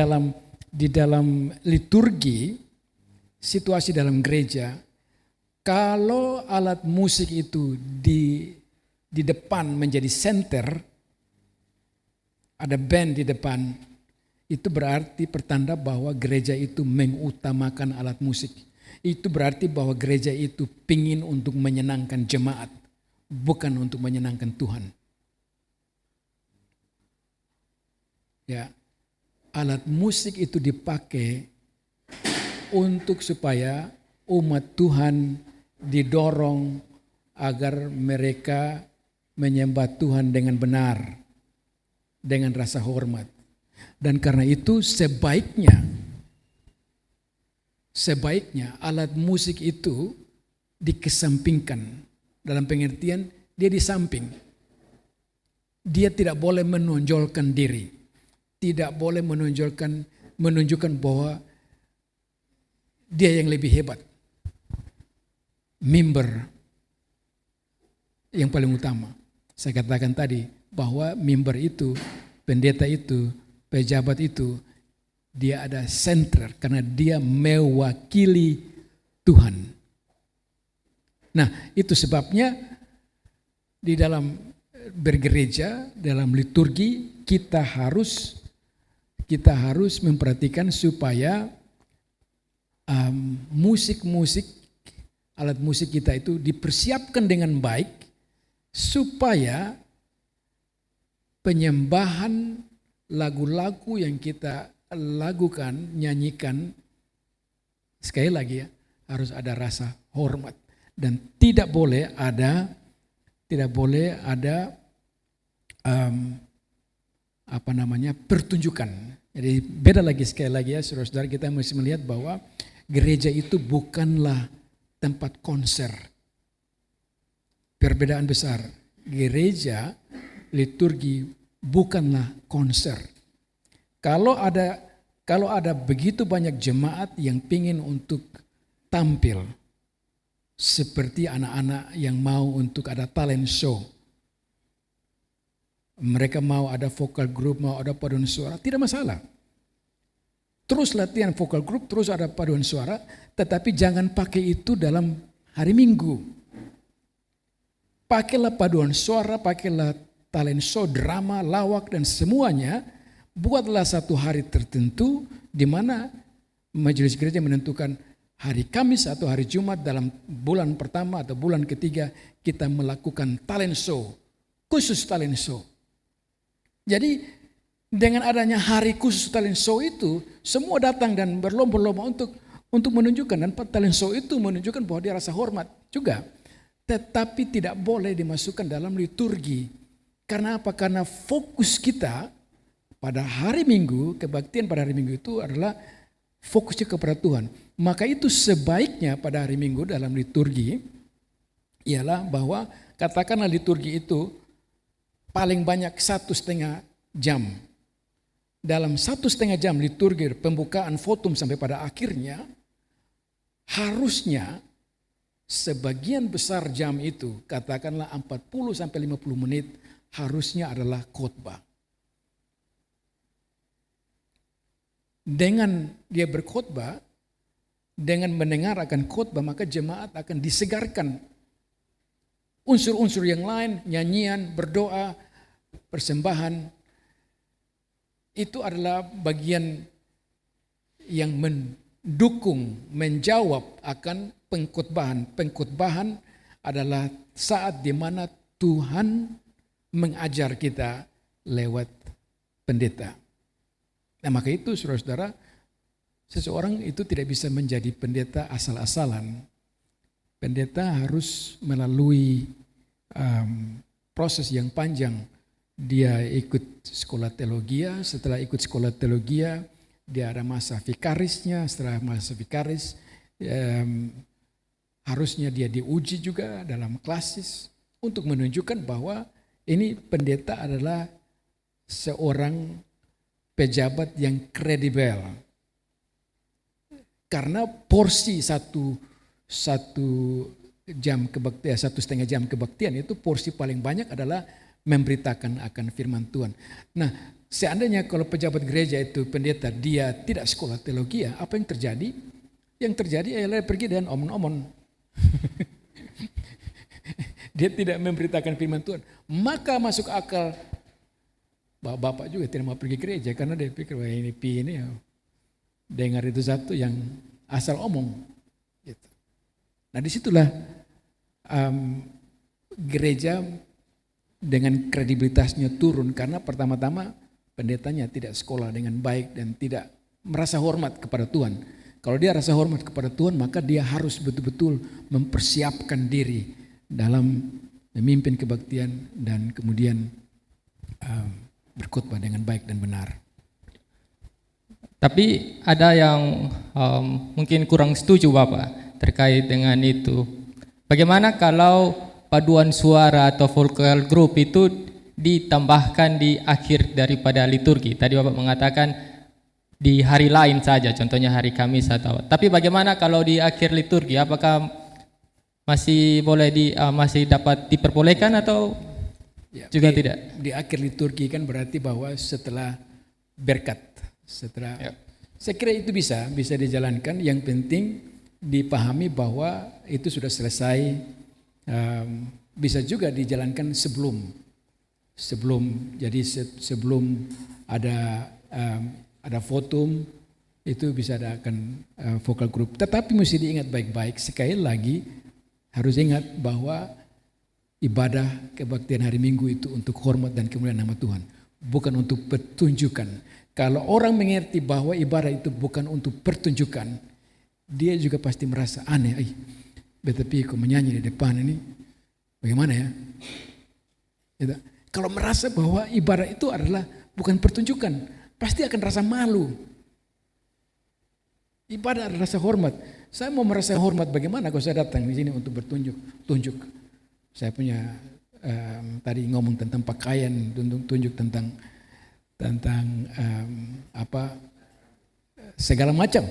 dalam liturgi, situasi dalam gereja, kalau alat musik itu di depan menjadi center, ada band di depan, itu berarti pertanda bahwa gereja itu mengutamakan alat musik. Itu berarti bahwa gereja itu pingin untuk menyenangkan jemaat, bukan untuk menyenangkan Tuhan. Ya, alat musik itu dipakai untuk supaya umat Tuhan didorong agar mereka menyembah Tuhan dengan benar, dengan rasa hormat. Dan karena itu sebaiknya alat musik itu dikesampingkan. Dalam pengertian dia di samping. Dia tidak boleh menonjolkan diri. tidak boleh menunjukkan bahwa dia yang lebih hebat. Mimbar yang paling utama. Saya katakan tadi bahwa mimbar itu, pendeta itu, pejabat itu, dia ada senter karena dia mewakili Tuhan. Nah, itu sebabnya di dalam bergereja, dalam liturgi kita harus memperhatikan supaya musik-musik, alat musik kita itu dipersiapkan dengan baik supaya penyembahan lagu-lagu yang kita lakukan, nyanyikan, sekali lagi ya, harus ada rasa hormat dan tidak boleh ada pertunjukan. Jadi beda lagi, sekali lagi ya saudara-saudara, kita mesti melihat bahwa gereja itu bukanlah tempat konser. Perbedaan besar. Gereja, liturgi bukanlah konser. Kalau ada begitu banyak jemaat yang pingin untuk tampil seperti anak-anak yang mau untuk ada talent show, mereka mau ada vokal group, mau ada paduan suara, tidak masalah. Terus latihan vokal group, terus ada paduan suara, tetapi jangan pakai itu dalam hari Minggu. Pakailah paduan suara, pakailah talent show, drama, lawak dan semuanya. Buatlah satu hari tertentu di mana majelis gereja menentukan hari Kamis atau hari Jumat dalam bulan pertama atau bulan ketiga kita melakukan talent show, khusus talent show. Jadi dengan adanya hari khusus talent show itu, semua datang dan berlomba-lomba untuk menunjukkan, dan talent show itu menunjukkan bahwa dia rasa hormat juga. Tetapi tidak boleh dimasukkan dalam liturgi. Karena apa? Karena fokus kita pada hari Minggu, kebaktian pada hari Minggu itu adalah fokusnya kepada Tuhan. Maka itu sebaiknya pada hari Minggu dalam liturgi ialah bahwa katakanlah liturgi itu paling banyak 1,5 jam. Dalam 1,5 jam liturgi pembukaan fotum sampai pada akhirnya, harusnya sebagian besar jam itu, katakanlah 40-50 menit, harusnya adalah khotbah. Dengan dia berkhotbah, dengan mendengar akan khotbah, maka jemaat akan disegarkan. Unsur-unsur yang lain, nyanyian, berdoa, persembahan, itu adalah bagian yang mendukung, menjawab akan pengkhotbahan. Pengkhotbahan adalah saat di mana Tuhan mengajar kita lewat pendeta. Nah, maka itu saudara-saudara, seseorang itu tidak bisa menjadi pendeta asal-asalan. Pendeta harus melalui proses yang panjang. Dia ikut sekolah teologi, setelah ikut sekolah teologi, dia ada masa vikarisnya, setelah masa vikaris, harusnya dia diuji juga dalam klasis untuk menunjukkan bahwa ini pendeta adalah seorang pejabat yang kredibel. Karena porsi satu jam kebaktian, 1,5 jam kebaktian itu porsi paling banyak adalah memberitakan akan firman Tuhan. Nah, seandainya kalau pejabat gereja itu pendeta dia tidak sekolah teologi, apa yang terjadi? Yang terjadi adalah pergi dan omon-omon. Dia tidak memberitakan firman Tuhan. Maka masuk akal bapak juga tidak mau pergi gereja karena dia pikir wah ini ya. Dengar itu satu yang asal omong. Gitu. Nah disitulah gereja dengan kredibilitasnya turun karena pertama-tama pendetanya tidak sekolah dengan baik dan tidak merasa hormat kepada Tuhan. Kalau dia rasa hormat kepada Tuhan maka dia harus betul-betul mempersiapkan diri dalam memimpin kebaktian dan kemudian berkhotbah dengan baik dan benar. Tapi ada yang mungkin kurang setuju Bapak terkait dengan itu. Bagaimana kalau paduan suara atau vokal group itu ditambahkan di akhir daripada liturgi. Tadi Bapak mengatakan di hari lain saja, contohnya hari Kamis atau. Tapi bagaimana kalau di akhir liturgi? Apakah masih masih dapat diperbolehkan atau juga tidak? Di akhir liturgi kan berarti bahwa setelah berkat, saya kira itu bisa dijalankan. Yang penting dipahami bahwa itu sudah selesai. Bisa juga dijalankan sebelum ada votum, itu bisa adakan vokal group. Tetapi mesti diingat baik-baik, sekali lagi harus ingat bahwa ibadah kebaktian hari Minggu itu untuk hormat dan kemuliaan nama Tuhan, bukan untuk pertunjukan. Kalau orang mengerti bahwa ibadah itu bukan untuk pertunjukan, dia juga pasti merasa aneh. Tapi kok menyanyi di depan ini, bagaimana ya? Gitu. Kalau merasa bahwa ibadah itu adalah bukan pertunjukan, pasti akan rasa malu. Ibadah adalah rasa hormat. Saya mau merasa hormat bagaimana kalau saya datang di sini untuk tunjuk. Saya punya tadi ngomong tentang pakaian, tunjuk tentang segala macam.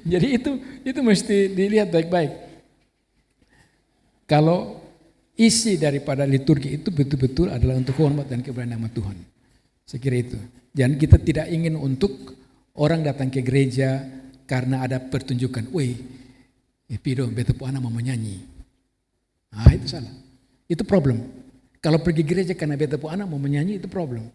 Jadi itu mesti dilihat baik-baik. Kalau isi daripada liturgi itu betul-betul adalah untuk hormat dan kemuliaan nama Tuhan. Saya kira itu. Dan kita tidak ingin untuk orang datang ke gereja karena ada pertunjukan. Pido betepo anak mau menyanyi. Itu salah. Itu problem. Kalau pergi gereja karena betepo anak mau menyanyi, itu problem.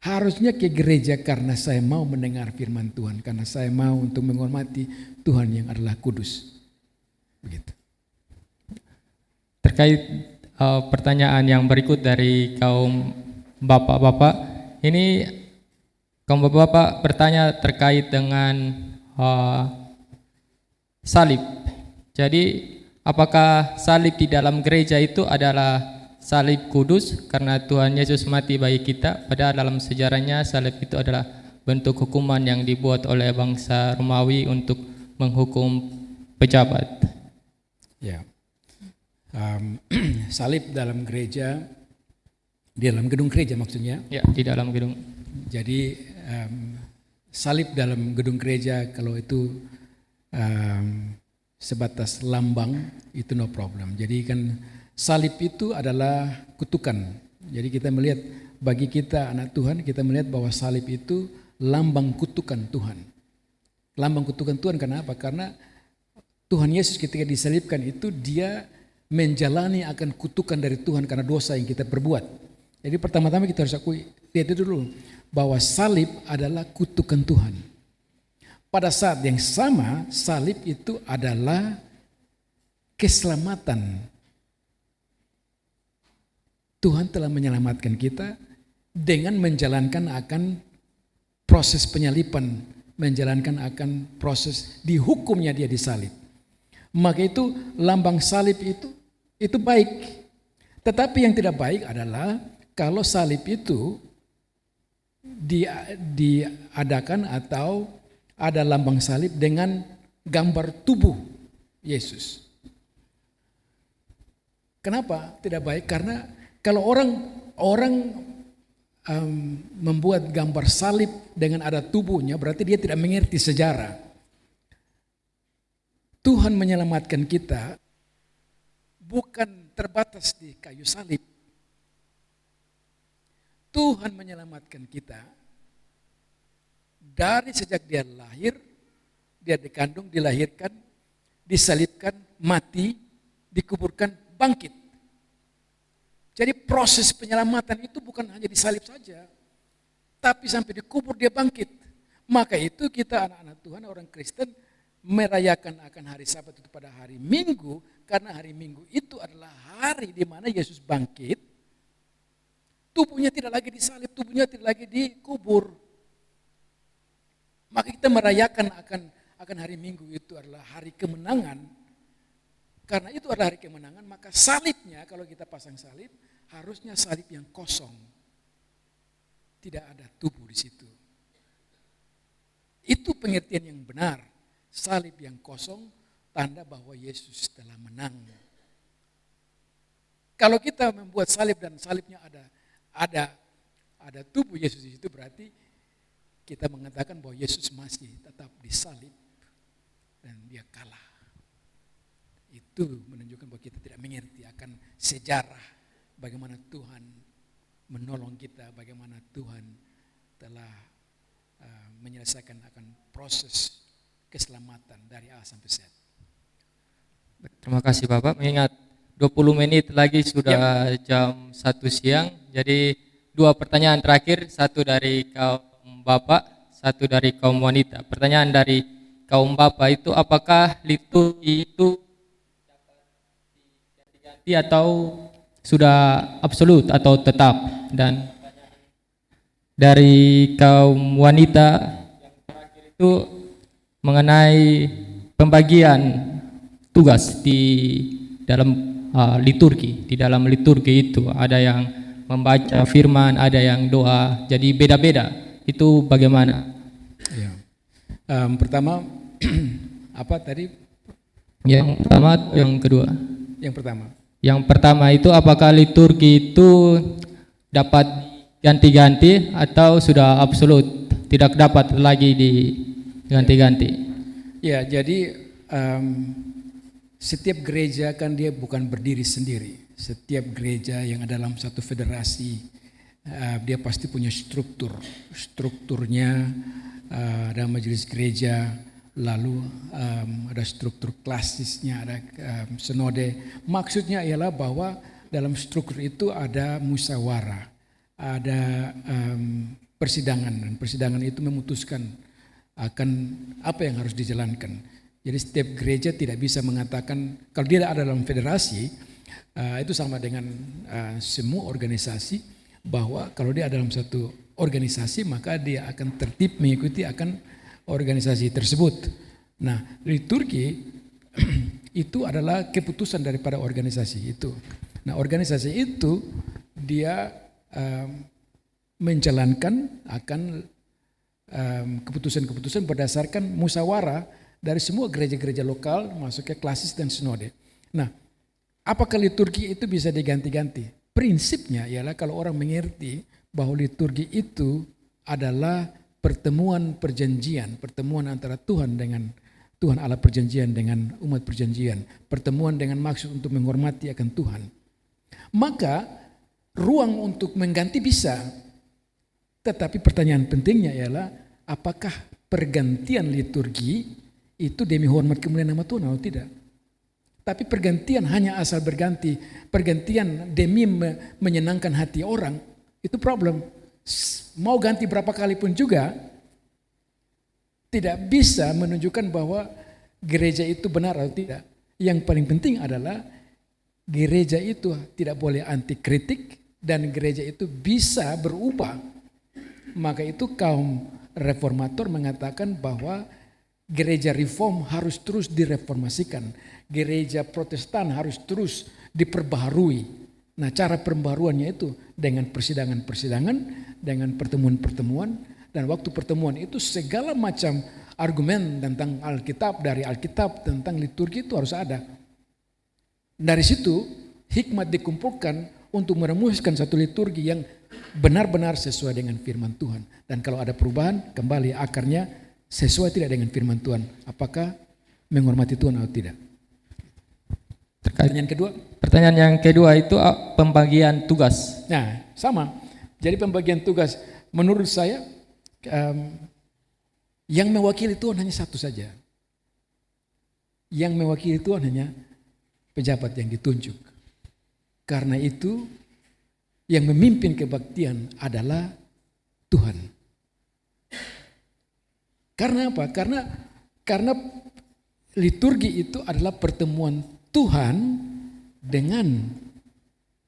Harusnya ke gereja karena saya mau mendengar firman Tuhan, karena saya mau untuk menghormati Tuhan yang adalah kudus. Begitu. Terkait pertanyaan yang berikut dari kaum bapak-bapak, ini kaum bapak-bapak bertanya terkait dengan salib. Jadi apakah salib di dalam gereja itu adalah salib kudus karena Tuhan Yesus mati bagi kita, padahal dalam sejarahnya salib itu adalah bentuk hukuman yang dibuat oleh bangsa Romawi untuk menghukum pejabat. Ya. Salib dalam gereja, di dalam gedung gereja maksudnya? Ya, di dalam gedung. Jadi salib dalam gedung gereja kalau itu sebatas lambang itu no problem. Jadi kan salib itu adalah kutukan. Jadi kita melihat, bagi kita anak Tuhan, kita melihat bahwa salib itu lambang kutukan Tuhan. Lambang kutukan Tuhan karena apa? Karena Tuhan Yesus ketika disalibkan itu dia menjalani akan kutukan dari Tuhan karena dosa yang kita perbuat. Jadi pertama-tama kita harus akui, lihat itu dulu, bahwa salib adalah kutukan Tuhan. Pada saat yang sama, salib itu adalah keselamatan. Tuhan telah menyelamatkan kita dengan menjalankan akan proses penyalipan, menjalankan akan proses dihukumnya dia disalib. Maka itu lambang salib itu baik. Tetapi yang tidak baik adalah kalau salib itu diadakan atau ada lambang salib dengan gambar tubuh Yesus. Kenapa tidak baik? Karena kalau orang membuat gambar salib dengan ada tubuhnya, berarti dia tidak mengerti sejarah. Tuhan menyelamatkan kita bukan terbatas di kayu salib. Tuhan menyelamatkan kita dari sejak dia lahir, dia dikandung, dilahirkan, disalibkan, mati, dikuburkan, bangkit. Jadi proses penyelamatan itu bukan hanya disalib saja, tapi sampai dikubur dia bangkit. Maka itu kita anak-anak Tuhan, orang Kristen, merayakan akan hari Sabat itu pada hari Minggu, karena hari Minggu itu adalah hari di mana Yesus bangkit. Tubuhnya tidak lagi disalib, tubuhnya tidak lagi dikubur. Maka kita merayakan akan hari Minggu itu adalah hari kemenangan. Karena itu adalah hari kemenangan, maka salibnya, kalau kita pasang salib, harusnya salib yang kosong. Tidak ada tubuh di situ. Itu pengertian yang benar. Salib yang kosong, tanda bahwa Yesus telah menang. Kalau kita membuat salib dan salibnya ada tubuh Yesus di situ, berarti kita mengatakan bahwa Yesus masih tetap disalib dan dia kalah. Itu menunjukkan bahwa kita tidak mengerti akan sejarah bagaimana Tuhan menolong kita, bagaimana Tuhan telah menyelesaikan akan proses keselamatan dari A sampai Z. Terima kasih Bapak, mengingat 20 menit lagi sudah jam 1 siang, jadi 2 pertanyaan terakhir, satu dari kaum Bapak, satu dari kaum wanita. Pertanyaan dari kaum Bapak itu, apakah liturgi itu diganti atau sudah absolut atau tetap? Dan dari kaum wanita yang terakhir itu mengenai pembagian tugas di dalam liturgi. Di dalam liturgi itu ada yang membaca firman, ada yang doa, jadi beda-beda. Itu bagaimana? Ya. Pertama, apa tadi? Yang pertama atau yang kedua? Yang pertama. Yang pertama itu apakah liturgi itu dapat ganti-ganti atau sudah absolut, tidak dapat lagi diganti-ganti? Ya, jadi setiap gereja kan dia bukan berdiri sendiri. Setiap gereja yang ada dalam satu federasi, dia pasti punya strukturnya, ada majelis gereja, lalu ada struktur klasisnya, ada sinode. Maksudnya ialah bahwa dalam struktur itu ada musyawarah, ada persidangan, dan persidangan itu memutuskan akan apa yang harus dijalankan. Jadi setiap gereja tidak bisa mengatakan, kalau dia ada dalam federasi, itu sama dengan semua organisasi, bahwa kalau dia ada dalam satu organisasi maka dia akan tertib mengikuti akan organisasi tersebut. Nah, liturgi itu adalah keputusan daripada organisasi itu. Nah, organisasi itu dia menjalankan akan keputusan-keputusan berdasarkan musyawarah dari semua gereja-gereja lokal, masuknya klasis dan sinode. Nah, apakah liturgi itu bisa diganti-ganti? Prinsipnya ialah kalau orang mengerti bahwa liturgi itu adalah pertemuan perjanjian, pertemuan antara Tuhan dengan Tuhan Allah perjanjian dengan umat perjanjian, pertemuan dengan maksud untuk menghormati akan Tuhan. Maka ruang untuk mengganti bisa. Tetapi pertanyaan pentingnya ialah apakah pergantian liturgi itu demi hormat kemuliaan nama Tuhan atau tidak? Tapi pergantian hanya asal berganti, pergantian demi menyenangkan hati orang, itu problem. Mau ganti berapa kali pun juga tidak bisa menunjukkan bahwa gereja itu benar atau tidak. Yang paling penting adalah gereja itu tidak boleh anti kritik dan gereja itu bisa berubah. Maka itu kaum reformator mengatakan bahwa gereja reform harus terus direformasikan. Gereja Protestan harus terus diperbaharui. Nah, cara pembaharuannya itu dengan persidangan-persidangan, dengan pertemuan-pertemuan, dan waktu pertemuan itu segala macam argumen tentang Alkitab, dari Alkitab tentang liturgi itu harus ada. Dari situ hikmat dikumpulkan untuk merumuskan satu liturgi yang benar-benar sesuai dengan firman Tuhan. Dan kalau ada perubahan, kembali akarnya sesuai tidak dengan firman Tuhan. Apakah menghormati Tuhan atau tidak? Pertanyaan kedua? Pertanyaan yang kedua itu pembagian tugas. Nah, sama. Jadi pembagian tugas menurut saya yang mewakili Tuhan hanya satu saja. Yang mewakili Tuhan hanya pejabat yang ditunjuk. Karena itu yang memimpin kebaktian adalah Tuhan. Karena apa? Karena liturgi itu adalah pertemuan Tuhan dengan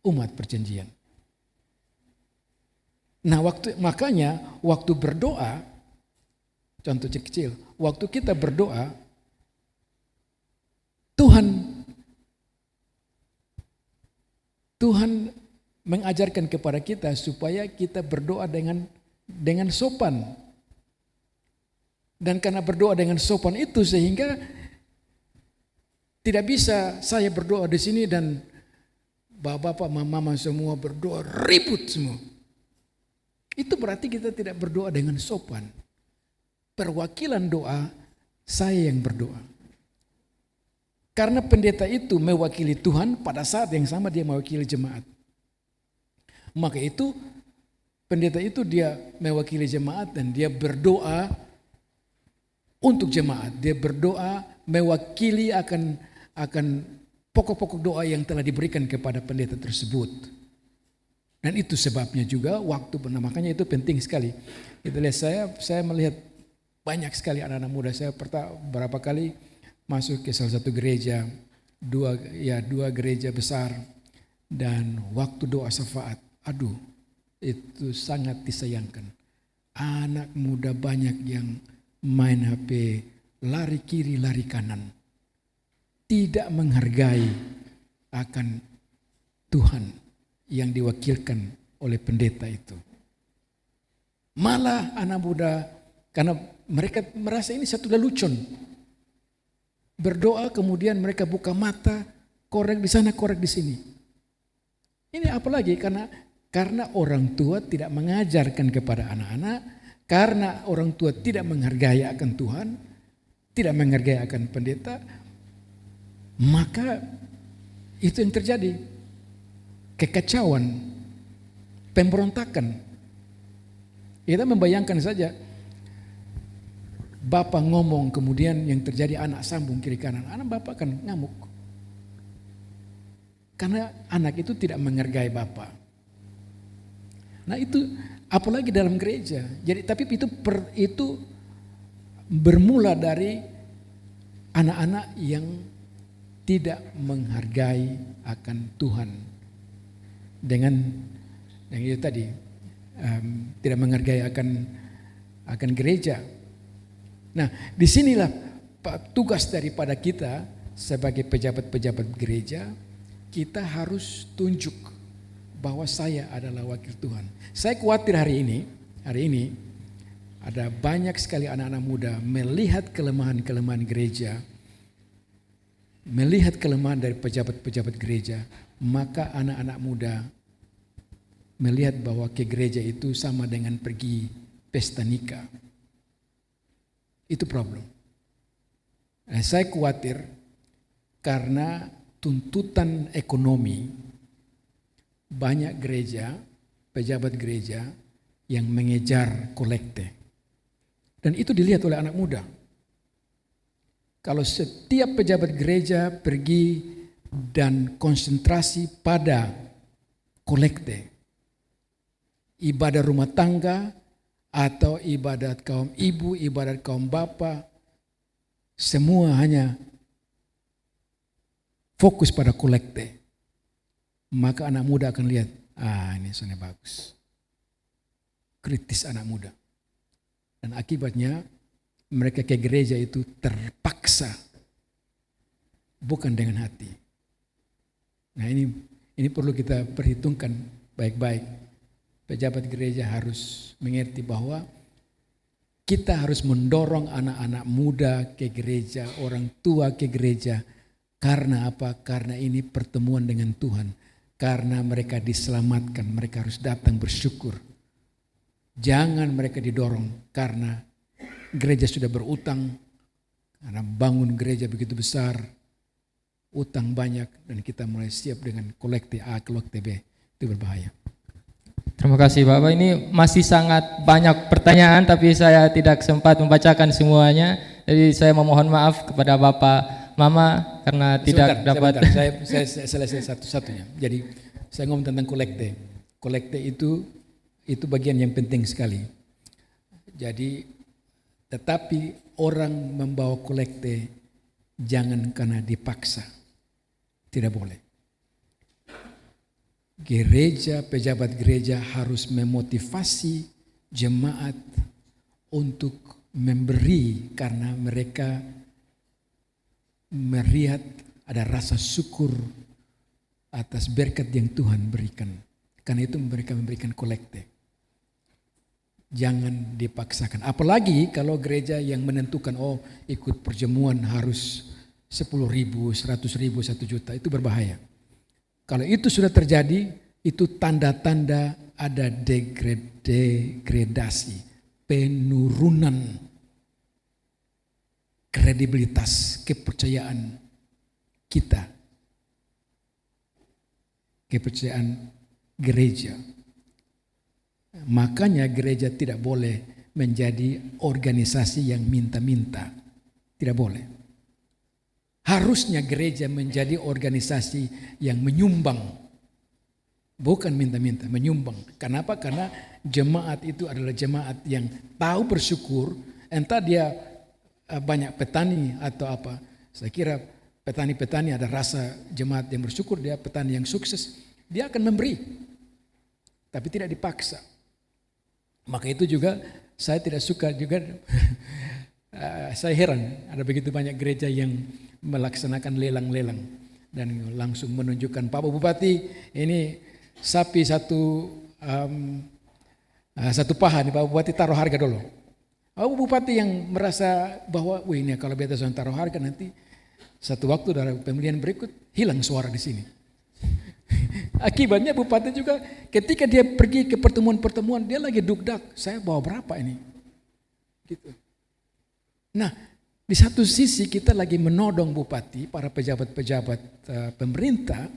umat perjanjian. Nah, makanya waktu berdoa, contoh kecil, waktu kita berdoa, Tuhan mengajarkan kepada kita supaya kita berdoa dengan sopan. Dan karena berdoa dengan sopan itu sehingga tidak bisa saya berdoa di sini dan bapak-bapak, mama semua berdoa ribut semua. Itu berarti kita tidak berdoa dengan sopan. Perwakilan doa, saya yang berdoa. Karena pendeta itu mewakili Tuhan, pada saat yang sama dia mewakili jemaat. Maka itu pendeta itu dia mewakili jemaat dan dia berdoa untuk jemaat. Dia berdoa mewakili akan pokok-pokok doa yang telah diberikan kepada pendeta tersebut. Dan itu sebabnya juga waktu makanya itu penting sekali. Kita lihat saya melihat banyak sekali anak-anak muda. Saya berapa kali masuk ke salah satu gereja, dua gereja besar, dan waktu doa syafaat, aduh, itu sangat disayangkan. Anak muda banyak yang main HP, lari kiri, lari kanan. Tidak menghargai akan Tuhan yang diwakilkan oleh pendeta itu. Malah anak muda, karena mereka merasa ini satu lelucon. Berdoa kemudian mereka buka mata, korek di sana, korek di sini. Ini apalagi karena orang tua tidak mengajarkan kepada anak-anak, karena orang tua tidak menghargai akan Tuhan, tidak menghargai akan pendeta, maka itu yang terjadi. Kekacauan, pemberontakan. Kita membayangkan saja, bapak ngomong kemudian yang terjadi anak sambung kiri kanan, anak bapak kan ngamuk. Karena anak itu tidak menghargai bapak. Nah itu apalagi dalam gereja. Jadi tapi itu bermula dari anak-anak yang tidak menghargai akan Tuhan dengan yang itu tadi tidak menghargai akan gereja. Nah disinilah tugas daripada kita sebagai pejabat-pejabat gereja, kita harus tunjuk bahwa saya adalah wakil Tuhan. Saya khawatir hari ini ada banyak sekali anak-anak muda melihat kelemahan-kelemahan gereja, melihat kelemahan dari pejabat-pejabat gereja, maka anak-anak muda melihat bahwa ke gereja itu sama dengan pergi pesta nikah. Itu problem. Nah, saya khawatir karena tuntutan ekonomi, banyak gereja, pejabat gereja yang mengejar kolekte. Dan itu dilihat oleh anak muda. Kalau setiap pejabat gereja pergi dan konsentrasi pada kolekte, ibadah rumah tangga atau ibadat kaum ibu, ibadat kaum bapak, semua hanya fokus pada kolekte, maka anak muda akan lihat, ini soalnya bagus. Kritis anak muda. Dan akibatnya mereka ke gereja itu terpaksa, bukan dengan hati. Nah ini perlu kita perhitungkan baik-baik. Pejabat gereja harus mengerti bahwa kita harus mendorong anak-anak muda ke gereja, orang tua ke gereja. Karena apa? Karena ini pertemuan dengan Tuhan. Karena mereka diselamatkan, mereka harus datang bersyukur. Jangan mereka didorong karena gereja sudah berutang, karena bangun gereja begitu besar, utang banyak, dan kita mulai siap dengan kolekte A, kolekte B. Itu berbahaya. Terima kasih Bapak, ini masih sangat banyak pertanyaan tapi saya tidak sempat membacakan semuanya. Jadi saya memohon maaf kepada Bapak Mama karena tidak dapat. Saya selesai satu-satunya. Jadi saya ngomong tentang kolekte. Kolekte itu bagian yang penting sekali. Jadi tetapi orang membawa kolekte jangan karena dipaksa. Tidak boleh. Gereja, pejabat gereja harus memotivasi jemaat untuk memberi karena mereka melihat ada rasa syukur atas berkat yang Tuhan berikan. Karena itu mereka memberikan kolekte. Jangan dipaksakan. Apalagi kalau gereja yang menentukan, ikut perjamuan harus 10.000, 100.000, 1 juta. Itu berbahaya. Kalau itu sudah terjadi, itu tanda-tanda ada degradasi, penurunan kredibilitas, kepercayaan kita, kepercayaan gereja. Makanya gereja tidak boleh menjadi organisasi yang minta-minta. Tidak boleh. Harusnya gereja menjadi organisasi yang menyumbang. Bukan minta-minta, menyumbang. Kenapa? Karena jemaat itu adalah jemaat yang tahu bersyukur. Entah dia banyak petani atau apa. Saya kira petani-petani ada rasa jemaat yang bersyukur. Dia petani yang sukses. Dia akan memberi. Tapi tidak dipaksa. Maka itu juga saya tidak suka juga. Saya heran ada begitu banyak gereja yang melaksanakan lelang-lelang. Dan langsung menunjukkan, Pak Bupati ini sapi satu paha nih Pak Bupati, taruh harga dulu. Pak Bupati yang merasa bahwa wih ini kalau beta sudah taruh harga nanti satu waktu dari pemilihan berikut hilang suara di sini. Akibatnya bupati juga ketika dia pergi ke pertemuan-pertemuan dia lagi dugdak, saya bawa berapa ini? Gitu. Nah, di satu sisi kita lagi menodong bupati, para pejabat-pejabat pemerintah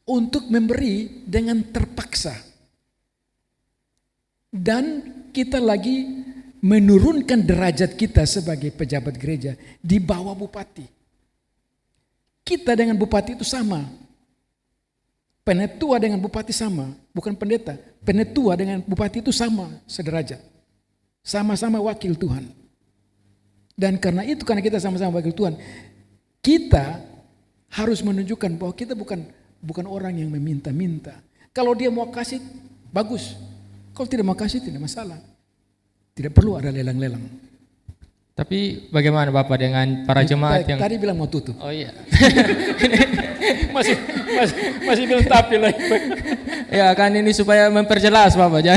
untuk memberi dengan terpaksa. Dan kita lagi menurunkan derajat kita sebagai pejabat gereja di bawah bupati. Kita dengan bupati itu sama. Penetua dengan bupati sama, bukan pendeta. Penetua dengan bupati itu sama, sederajat. Sama-sama wakil Tuhan. Dan karena kita sama-sama wakil Tuhan, kita harus menunjukkan bahwa kita bukan orang yang meminta-minta. Kalau dia mau kasih, bagus. Kalau tidak mau kasih, tidak masalah. Tidak perlu ada lelang-lelang. Tapi bagaimana Bapak dengan para jemaat yang... Tadi bilang mau tutup. Oh iya. masih bilang tapi lagi. Ya kan ini supaya memperjelas Bapak. Ya.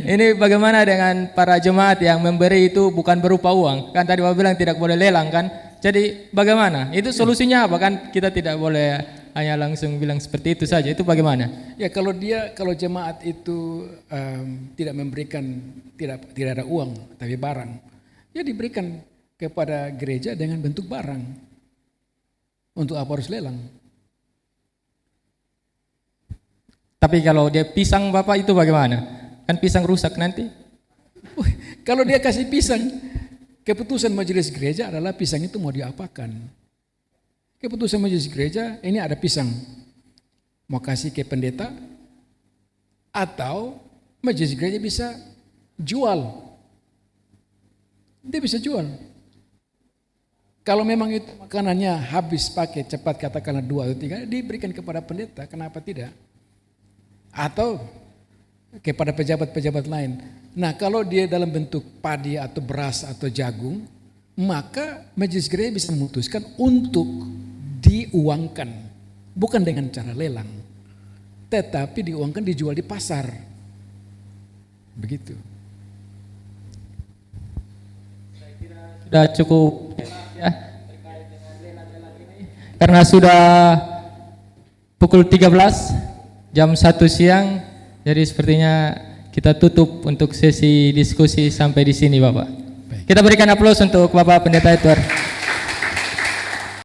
Ini bagaimana dengan para jemaat yang memberi itu bukan berupa uang. Kan tadi Bapak bilang tidak boleh lelang kan. Jadi bagaimana? Itu solusinya apa kan? Kita tidak boleh hanya langsung bilang seperti itu saja. Itu bagaimana? Ya kalau jemaat itu tidak memberikan, tidak ada uang tapi barang. Ya diberikan kepada gereja dengan bentuk barang. Untuk apa harus lelang? Tapi kalau dia pisang Bapak itu bagaimana? Kan pisang rusak nanti. Kalau dia kasih pisang, keputusan majelis gereja adalah pisang itu mau diapakan. Keputusan majelis gereja, ini ada pisang. Mau kasih ke pendeta, atau majelis gereja bisa jual. Dia bisa jual. Kalau memang itu makanannya habis pakai cepat, katakanlah 2 atau 3, diberikan kepada pendeta, kenapa tidak? Atau kepada pejabat-pejabat lain. Nah kalau dia dalam bentuk padi atau beras atau jagung, maka majelis gereja bisa memutuskan untuk diuangkan. Bukan dengan cara lelang, tetapi diuangkan, dijual di pasar. Begitu. Sudah cukup ya karena sudah pukul 13 jam 1 siang, jadi sepertinya kita tutup untuk sesi diskusi sampai di sini Bapak. Kita berikan aplaus untuk Bapak Pendeta Edward.